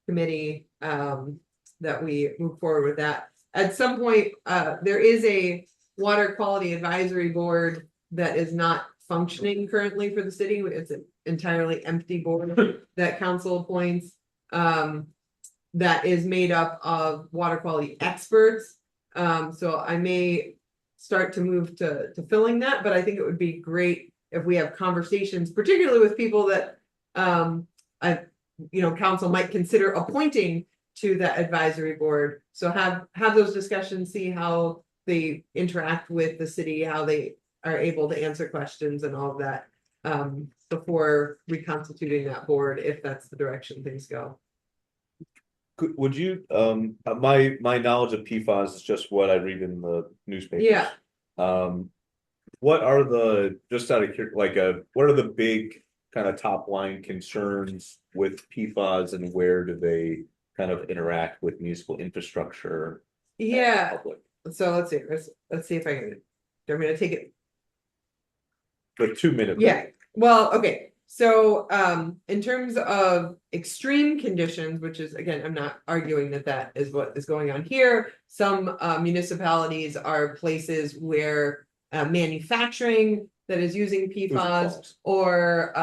committee, that we move forward with that. At some point, there is a water quality advisory board that is not functioning currently for the city. It's an entirely empty board that council appoints, that is made up of water quality experts. So I may start to move to filling that, but I think it would be great if we have conversations, particularly with people that council might consider appointing to that advisory board. So have those discussions, see how they interact with the city, how they are able to answer questions and all of that, before reconstituting that board, if that's the direction things go. Would you, my knowledge of PFAS is just what I read in the newspapers. Yeah. What are the, just out of what are the big kind of top line concerns with PFAS, and where do they kind of interact with municipal infrastructure? Yeah. So let's see if I can. I'm going to take it. Like 2 minutes. Yeah. Well, okay. So in terms of extreme conditions, which is, again, I'm not arguing that is what is going on here. Some municipalities are places where manufacturing that is using PFAS, or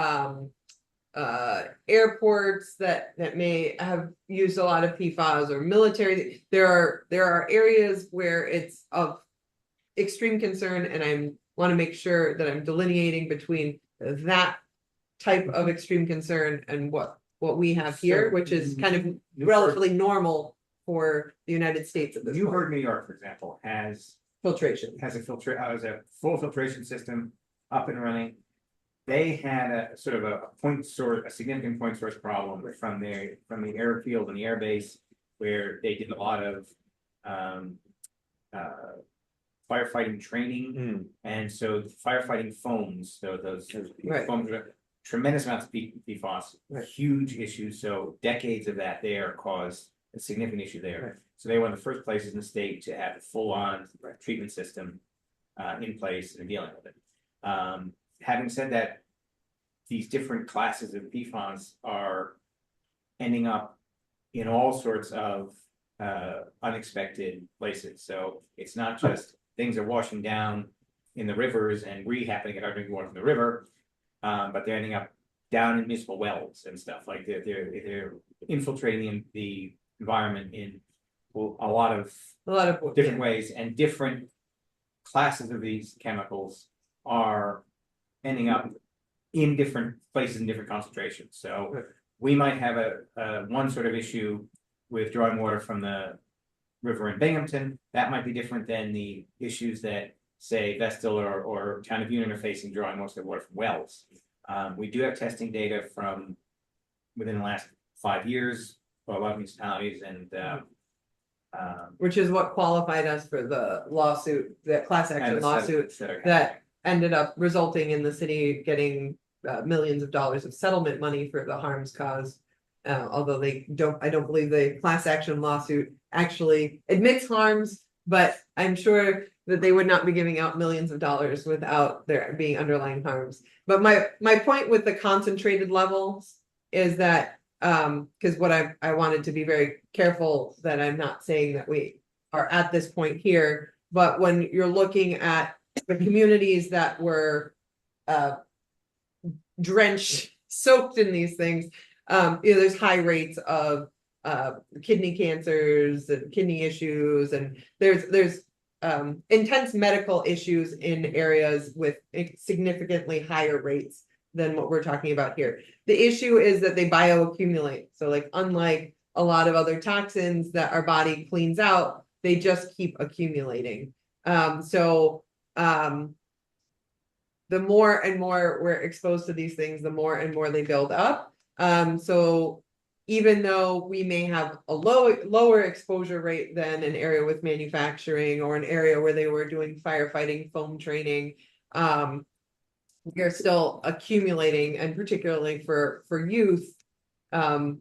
airports that may have used a lot of PFAS, or military. There are areas where it's of extreme concern, and I want to make sure that I'm delineating between that type of extreme concern and what we have here, which is kind of relatively normal for the United States at this point. Newburgh, New York, for example, has Filtration. has a full filtration system up and running. They had a sort of a significant point source problem from the airfield and the airbase, where they did a lot of firefighting training, and so firefighting foams. So those foams are tremendous amounts of PFAS, huge issues. So decades of that there caused a significant issue there. Right. So they were one of the first places in the state to have a full-on treatment system in place and dealing with it. Having said that, these different classes of PFAS are ending up in all sorts of unexpected places. So it's not just things are washing down in the rivers and we happen to get our drinking water from the river, but they're ending up down in municipal wells and stuff. Like they're infiltrating the environment in a lot of different ways, and different classes of these chemicals are ending up in different places in different concentrations. So we might have a one sort of issue with drawing water from the river in Binghamton. That might be different than the issues that, say, Vestal or Town of Union are facing, drawing most of their water from wells. We do have testing data from within the last 5 years for a lot of municipalities, and which is what qualified us for the lawsuit, the class action lawsuit that ended up resulting in the city getting millions of dollars of settlement money for the harms caused. Although I don't believe the class action lawsuit actually admits harms, but I'm sure that they would not be giving out millions of dollars without there being underlying harms. But my point with the concentrated levels is that because what I wanted to be very careful that I'm not saying that we are at this point here, but when you're looking at the communities that were drenched, soaked in these things, there's high rates of kidney cancers and kidney issues, and there's intense medical issues in areas with significantly higher rates than what we're talking about here. The issue is that they bioaccumulate. So like, unlike a lot of other toxins that our body cleans out, they just keep accumulating. The more and more we're exposed to these things, the more and more they build up. So even though we may have a lower exposure rate than an area with manufacturing or an area where they were doing firefighting foam training, we're still accumulating, and particularly for youth, I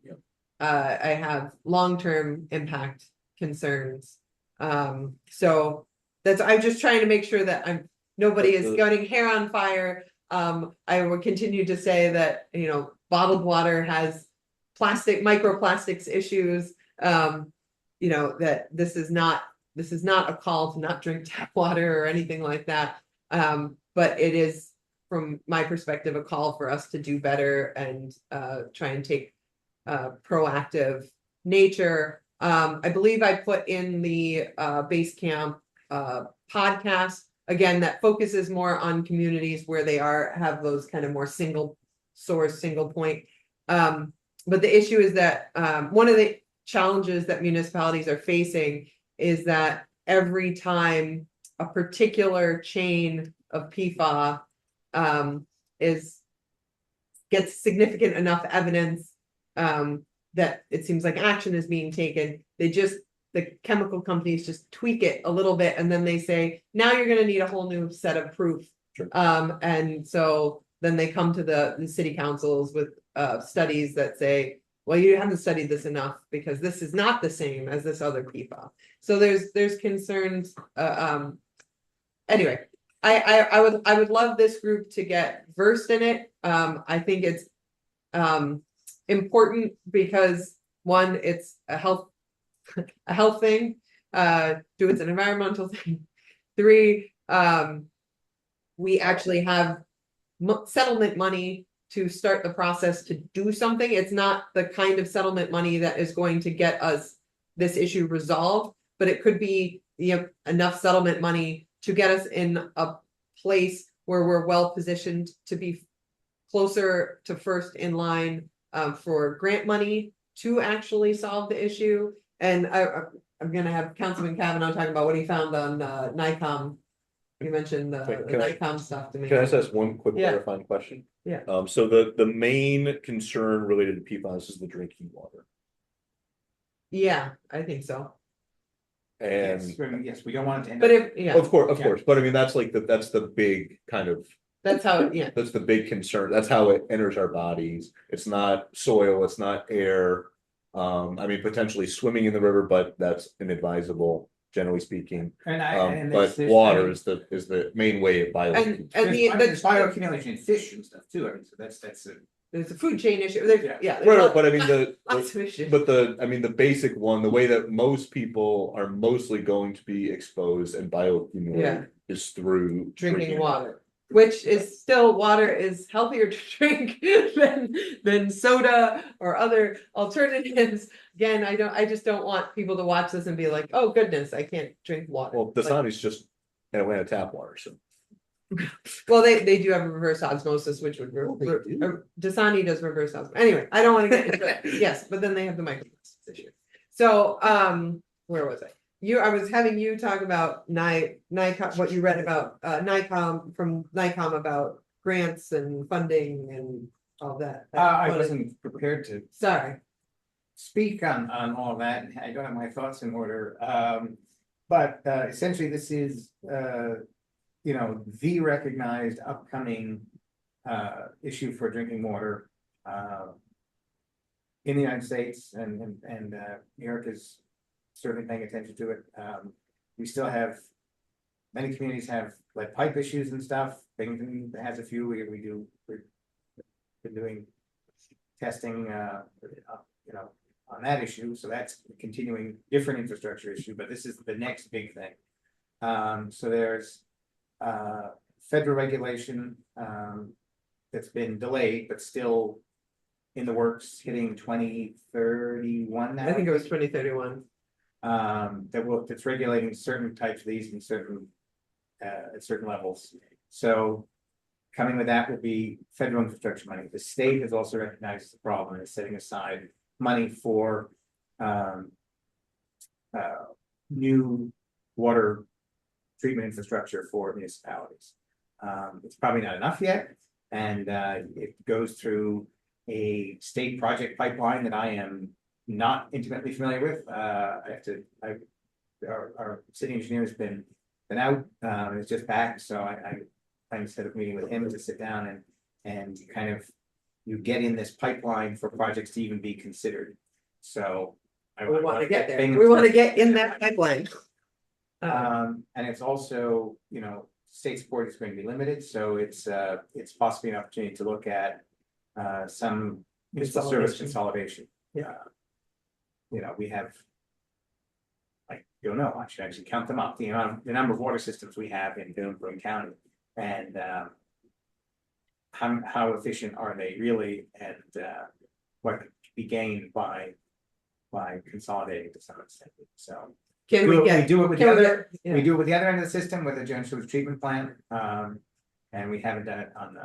have long-term impact concerns. So I'm just trying to make sure that nobody is getting hair on fire. I would continue to say that, bottled water has microplastics issues. That this is not a call to not drink tap water or anything like that. But it is, from my perspective, a call for us to do better and try and take proactive nature. I believe I put in the base camp podcast, again, that focuses more on communities where they have those kind of more single source, single point. But the issue is that one of the challenges that municipalities are facing is that every time a particular chain of PFAS gets significant enough evidence that it seems like action is being taken, the chemical companies just tweak it a little bit, and then they say, now you're going to need a whole new set of proof. Sure. And so then they come to the city councils with studies that say, well, you haven't studied this enough because this is not the same as this other PFAS. So there's concerns. Anyway, I would love this group to get versed in it. I think it's important because, one, it's a health thing. Two, it's an environmental thing. Three, we actually have settlement money to start the process to do something. It's not the kind of settlement money that is going to get us this issue resolved, but it could be enough settlement money to get us in a place where we're well positioned to be closer to first in line for grant money to actually solve the issue. And I'm going to have Councilman Kavanaugh talking about what he found on NICOM. You mentioned the NICOM stuff to me. Can I ask one quick Yeah. clarifying question? Yeah. So the main concern related to PFAS is the drinking water. Yeah, I think so. And Yes, we don't want it to end But up. of course, Yeah. but I mean, that's the big kind of, That's how, yeah. that's the big concern. That's how it enters our bodies. It's not soil, it's not air. I mean, potentially swimming in the river, but that's inadvisable, generally speaking. And But there's- water I mean, is the main way it bioaccumulates. there's bioaccumulation in fish and stuff too. I mean, so that's There's a food chain issue. Yeah. Right, but I mean lots of issues. but the basic one, the way that most people are mostly going to be exposed and bioaccumulate Yeah. is through Drinking water, which is still, water is healthier to drink than soda or other alternatives. Again, I just don't want people to watch this and be like, oh goodness, I can't drink water. Well, Dasani's just Atlanta tap water, so. Well, they do have a reverse osmosis, which would Dasani does reverse osmosis. Anyway, I don't want to get into it. Yes, but then they have the microplastics issue. So where was I? I was having you talk about NICOM, what you read about NICOM from NICOM about grants and funding and all that. I wasn't prepared to Sorry. speak on all that. I don't have my thoughts in order. But essentially this is the recognized upcoming issue for drinking water in the United States, and New York is certainly paying attention to it. We still have, many communities have lead pipe issues and stuff. Binghamton has a few. We've been doing testing, on that issue. So that's a continuing different infrastructure issue, but this is the next big thing. So there's federal regulation that's been delayed, but still in the works, hitting 2031 now. I think it was 2031. That's regulating certain types of these and certain at certain levels. So coming with that will be federal infrastructure money. The state has also recognized the problem and is setting aside money for new water treatment infrastructure for municipalities. It's probably not enough yet, and it goes through a state project pipeline that I am not intimately familiar with. Our city engineer has been out, is just back, so I set up a meeting with him to sit down and kind of, you get in this pipeline for projects to even be considered. So. We want to get there. We want to get in that pipeline. And it's also, state support is going to be limited, so it's possibly an opportunity to look at some municipal service consolidation. Yeah. We have, I don't know, I should actually count them up, the number of water systems we have in Broome County, and how efficient are they really, and what could be gained by consolidating to some extent. So we do it with the other end of the system with the general sewage treatment plant, and we haven't done it on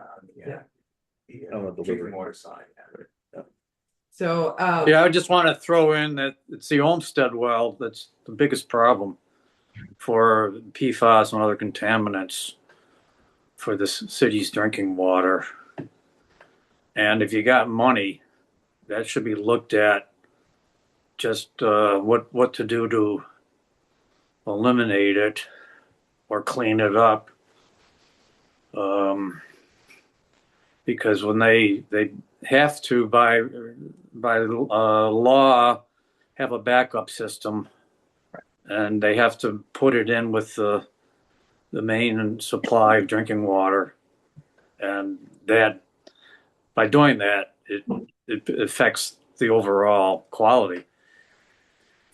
the drinking water side. So yeah, I just want to throw in that it's the Olmsted well that's the biggest problem for PFAS and other contaminants for the city's drinking water. And if you got money, that should be looked at, just what to do to eliminate it or clean it up. Because when they have to by law have a backup system, and they have to put it in with the main supply of drinking water, and that by doing that it affects the overall quality.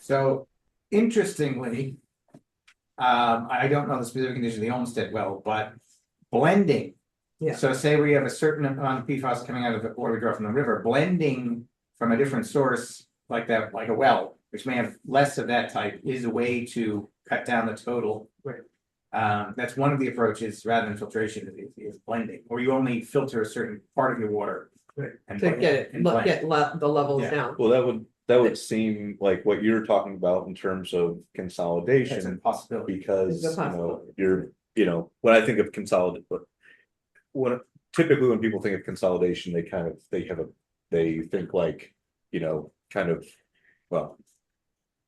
So interestingly, I don't know the specific condition of the Olmsted well, but blending. Yeah. So say we have a certain amount of PFAS coming out of the water we draw from the river, blending from a different source like that, like a well, which may have less of that type, is a way to cut down the total. Right. That's one of the approaches rather than filtration is blending, or you only filter a certain part of your water. Right. And To get the levels Yeah. down. Well, that would seem like what you're talking about in terms of That's a consolidation, possibility. because It's a possibility. when I think of consolidate, but typically when people think of consolidation, they think like, kind of, well,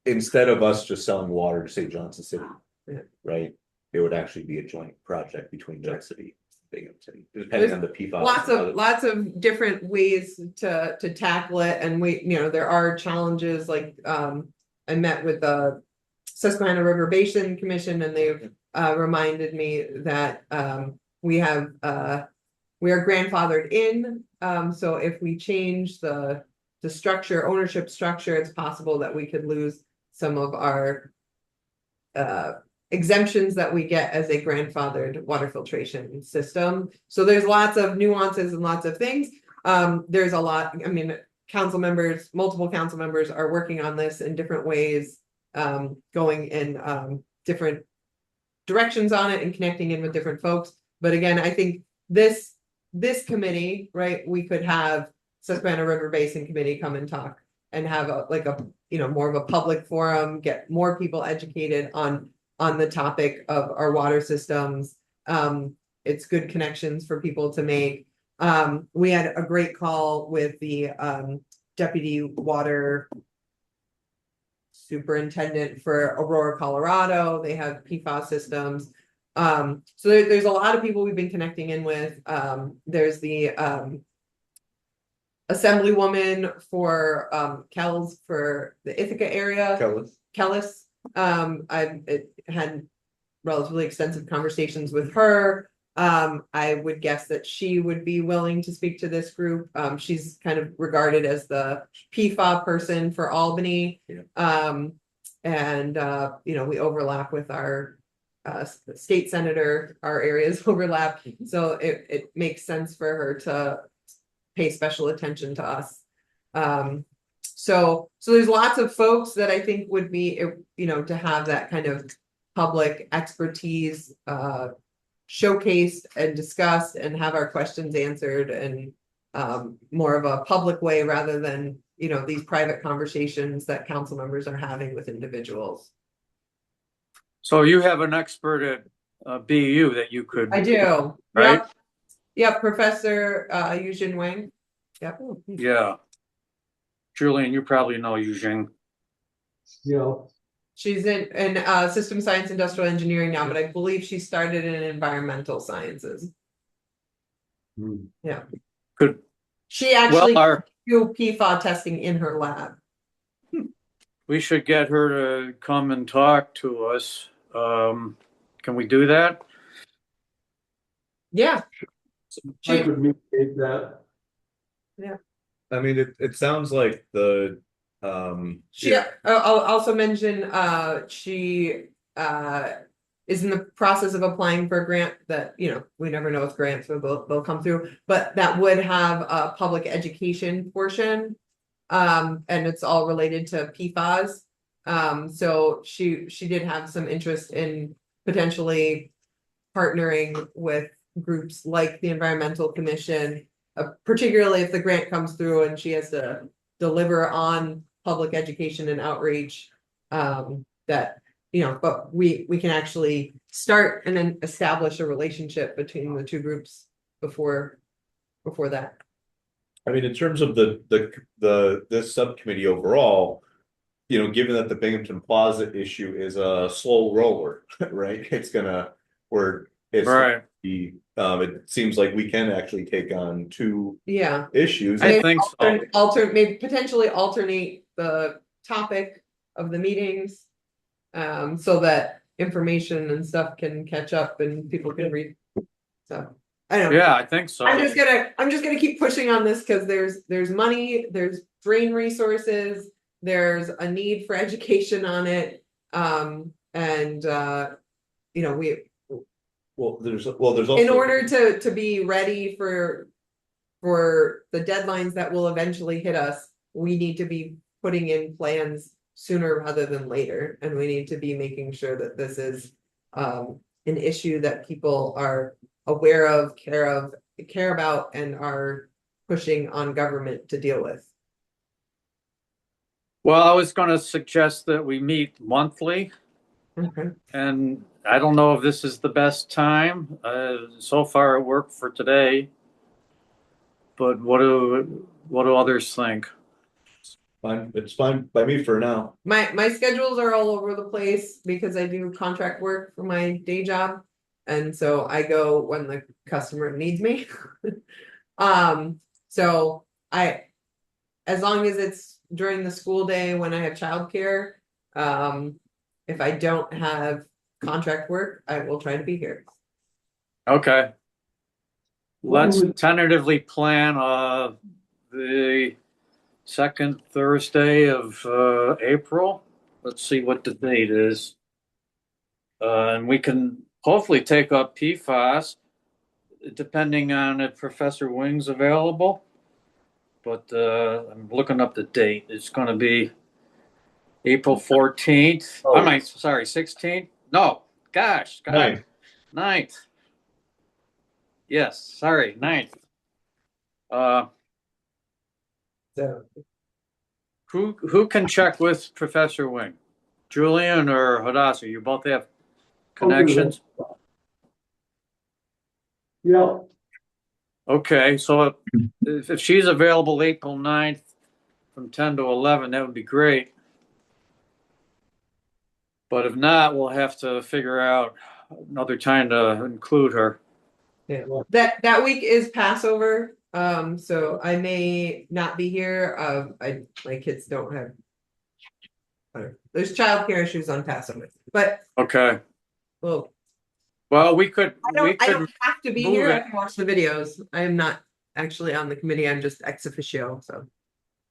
instead of us just selling water to say Johnson City, Yeah. right? It would actually be a joint project between Johnson City and Binghamton, depending on the PFAS. Lots of different ways to tackle it, and there are challenges, like I met with the Susquehanna River Basin Commission, and they've reminded me that we are grandfathered in, so if we change the ownership structure, it's possible that we could lose some of our exemptions that we get as a grandfathered water filtration system. So there's lots of nuances and lots of things. There's a lot, multiple council members are working on this in different ways, going in different directions on it and connecting in with different folks. But again, I think this committee, right, we could have Susquehanna River Basin Committee come and talk and have more of a public forum, get more people educated on the topic of our water systems. It's good connections for people to make. We had a great call with the deputy water superintendent for Aurora, Colorado. They have PFAS systems. So there's a lot of people we've been connecting in with. There's the assemblywoman for Kells for the Ithaca area. Kellis. I've had relatively extensive conversations with her. I would guess that she would be willing to speak to this group. She's kind of regarded as the PFAS person for Albany. Yeah. We overlap with our state senator, our areas overlap. So it makes sense for her to pay special attention to us. So there's lots of folks that I think would be, to have that kind of public expertise showcased and discussed and have our questions answered, and more of a public way rather than, these private conversations that council members are having with individuals. So you have an expert at BU that you could. I do. Right? Yep, Professor Yujin Wang. Yep. Yeah. Julian, you probably know Eugene. Yeah, She's in system science, industrial engineering now, but I believe she started in environmental sciences. Hmm. Yeah. Good. She actually Well, do PFAS testing in her lab. we should get her to come and talk to us. Can we do that? Yeah. I She, could mediate that. I mean, it sounds like the, she I'll also mention she is in the process of applying for a grant that, you know, we never know if grants will come through, but that would have a public education portion. And it's all related to PFAS. So she did have some interest in potentially partnering with groups like the Environmental Commission, particularly if the grant comes through and she has to deliver on public education and outreach. That, you know, but we can actually start and then establish a relationship between the two groups before that. I mean, in terms of this subcommittee overall, you know, given that the Binghamton Plaza issue is a slow roller, right? It's gonna, Right. it seems like we can actually take on two Yeah. issues. I think so. Maybe potentially alternate the topic of the meetings. So that information and stuff can catch up and people can read. So I don't know. Yeah, I think so. I'm just gonna keep pushing on this because there's money, there's brain resources, there's a need for education on it. And you know, There's also, in order to be ready for the deadlines that will eventually hit us, we need to be putting in plans sooner rather than later, and we need to be making sure that this is an issue that people are aware of, care about, and are pushing on government to deal with. Well, I was going to suggest that we meet monthly, Okay. and I don't know if this is the best time. So far, it worked for today, but what do others think? fine, it's fine by me for now. My schedules are all over the place because I do contract work for my day job. And so I go when the customer needs me. So as long as it's during the school day when I have childcare, if I don't have contract work, I will try to be here. Okay. Let's tentatively plan the second Thursday of April. Let's see what the date is. And we can hopefully take up PFAS, depending on if Professor Wing's available. But I'm looking up the date. It's going to be April 14th. Oh. 16th? No, gosh. 9th. Yes, sorry, 9th. So Who can check with Professor Wing? Julian or Hadassah? You both have connections? Yeah, Okay, so if she's available April 9th from 10 to 11, that would be great. But if not, we'll have to figure out another time to include her. yeah, that week is Passover. So I may not be here. My kids don't have. There's childcare issues on Passover, but Okay. well, we could. I don't have to be move here. I it. can watch the videos. I am not actually on the committee. I'm just ex officio. So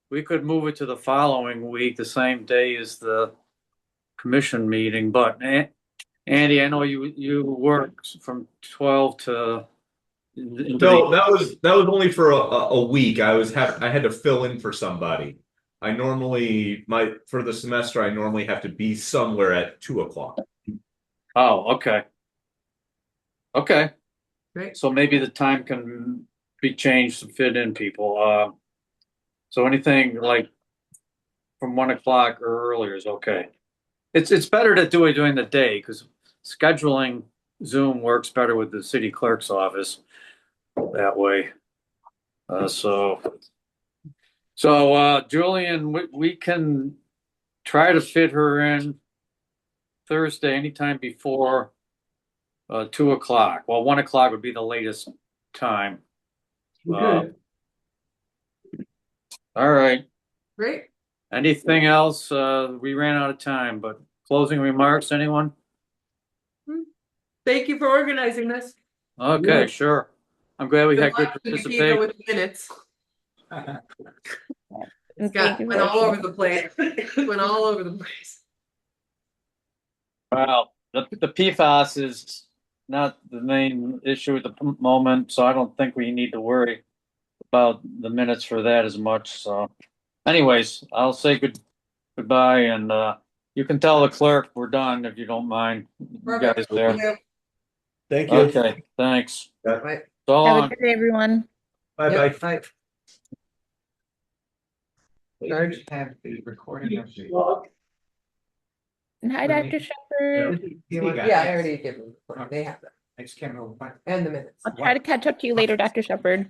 We could move it to the following week, the same day as the commission meeting. But Andy, I know you work from 12 to. No, that was only for a week. I had to fill in for somebody. I normally for the semester I normally have to be somewhere at 2:00. Oh, okay. Okay. Great. So maybe the time can be changed to fit in people. So anything like from 1:00 or earlier is okay. It's better to do it during the day because scheduling Zoom works better with the city clerk's office that way. So So, Julian, we can try to fit her in Thursday anytime before 2 o'clock. Well, 1 o'clock would be the latest time. Okay. All right. Great. Anything else? We ran out of time, but closing remarks, anyone? Thank you for organizing this. Okay, Yeah. sure. I'm glad we Good had good luck to Nikita participation. with the minutes. And Got went all over the place. Went all over the place. Well, the PFAS is not the main issue at the moment, so I don't think we need to worry about the minutes for that as much. So anyways, I'll say goodbye, and you can tell the clerk we're done if you don't mind. You guys there. Yeah. Thank you. Okay, thanks. Bye. So Have a long. good day, everyone. Bye bye. Yep, bye. George have the recording of the. And hi, Dr. Shepherd. Yeah, I already gave them. They have that. I just can't remember what. And the minutes. I'll try to catch up to you later, Dr. Shepherd.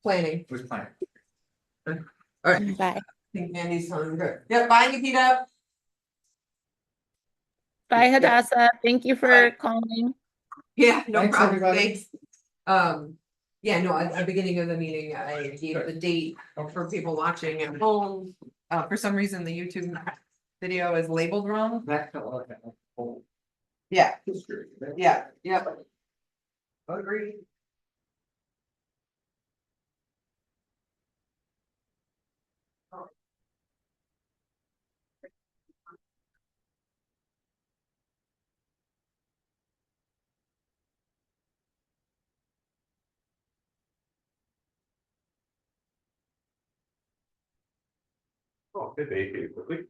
Planning. Was planned. All right. Bye. I think Andy's on good. Yep, bye, Nikita. Bye, Hadassah. Thank you for Bye. calling. Yeah, no Thanks, problem. everybody. Thanks. Yeah, no, at the beginning of the meeting, I gave the date for people watching at home. For some reason, the YouTube video is labeled wrong. That felt like a whole Yeah, history. yeah, yeah. Agreed. Oh, did they do quickly?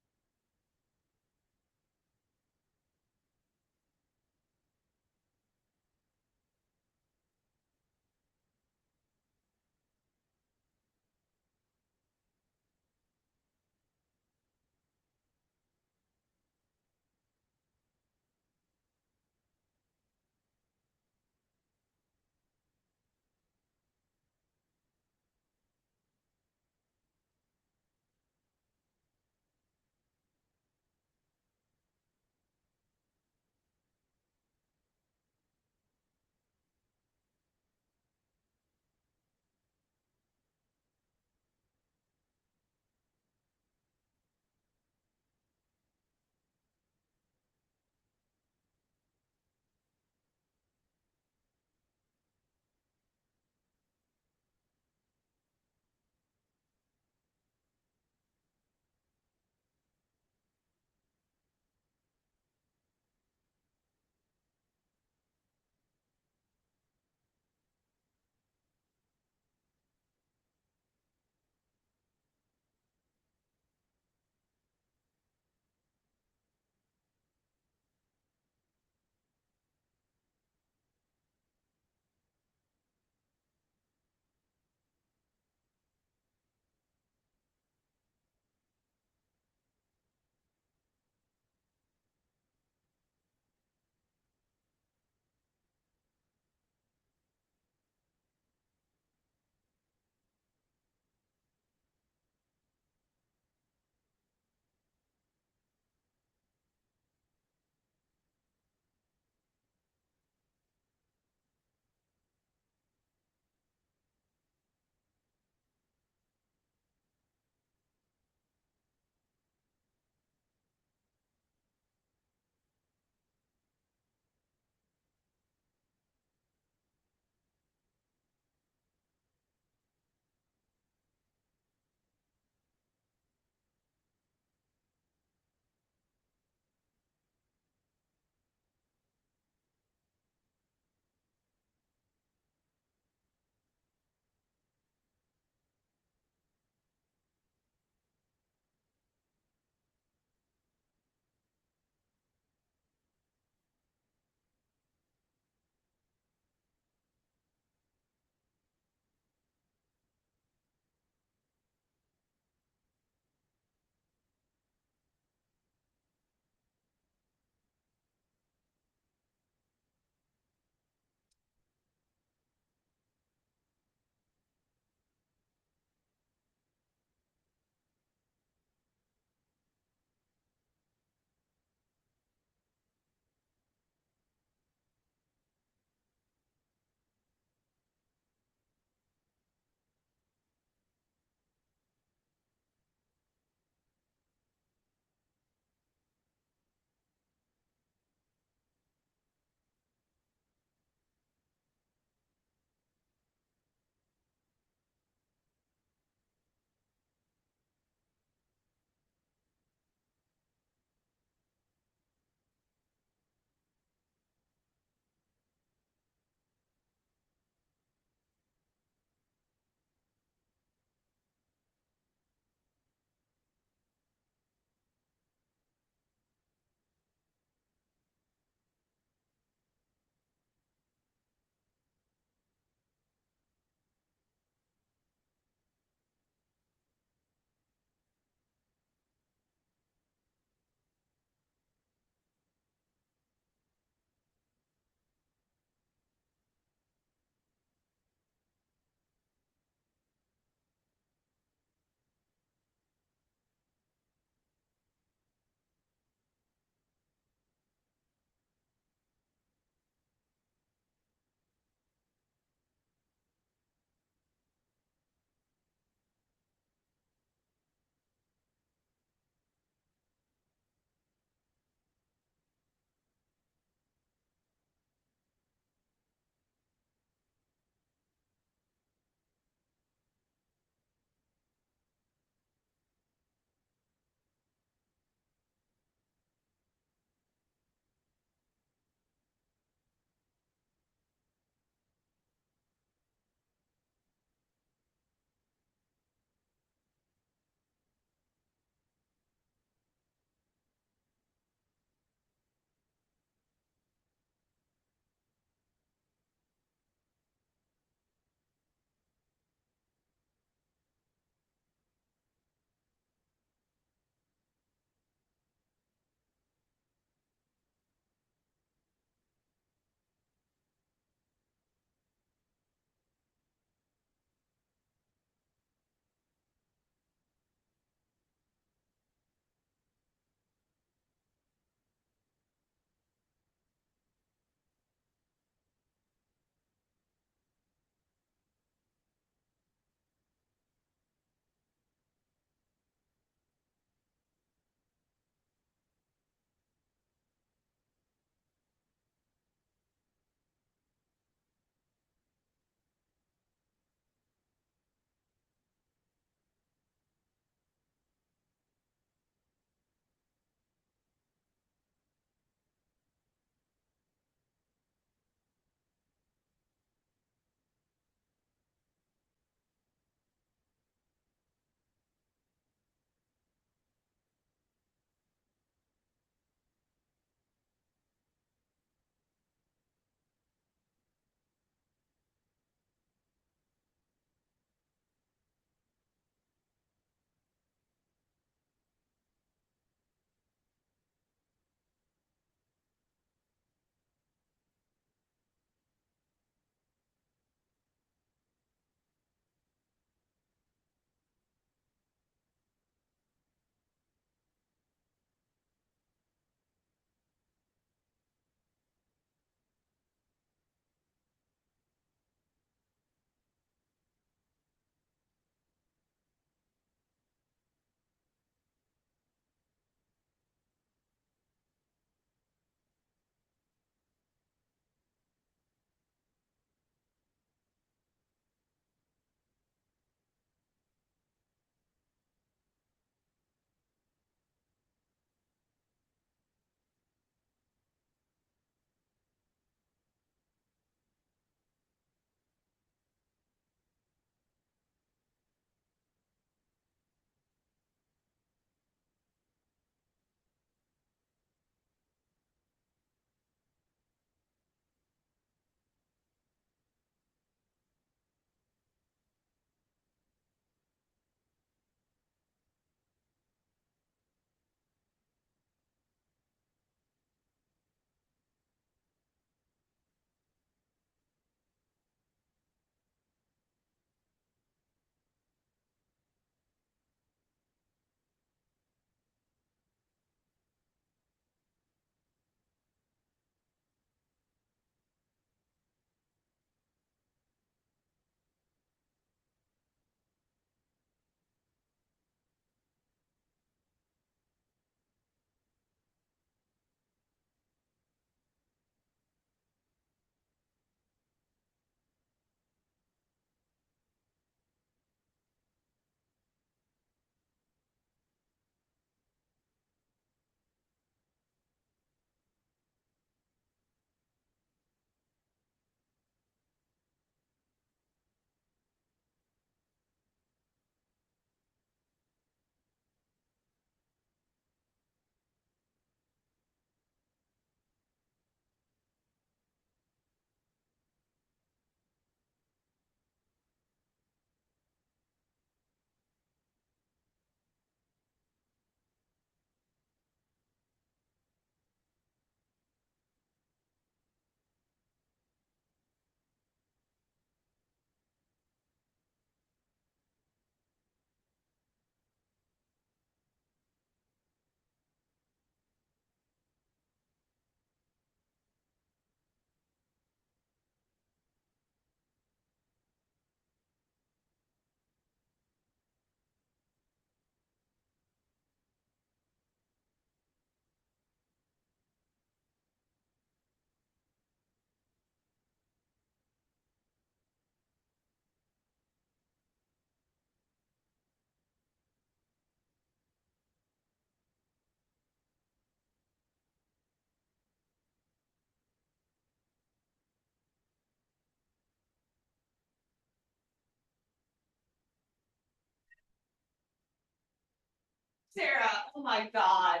Sarah, oh my God.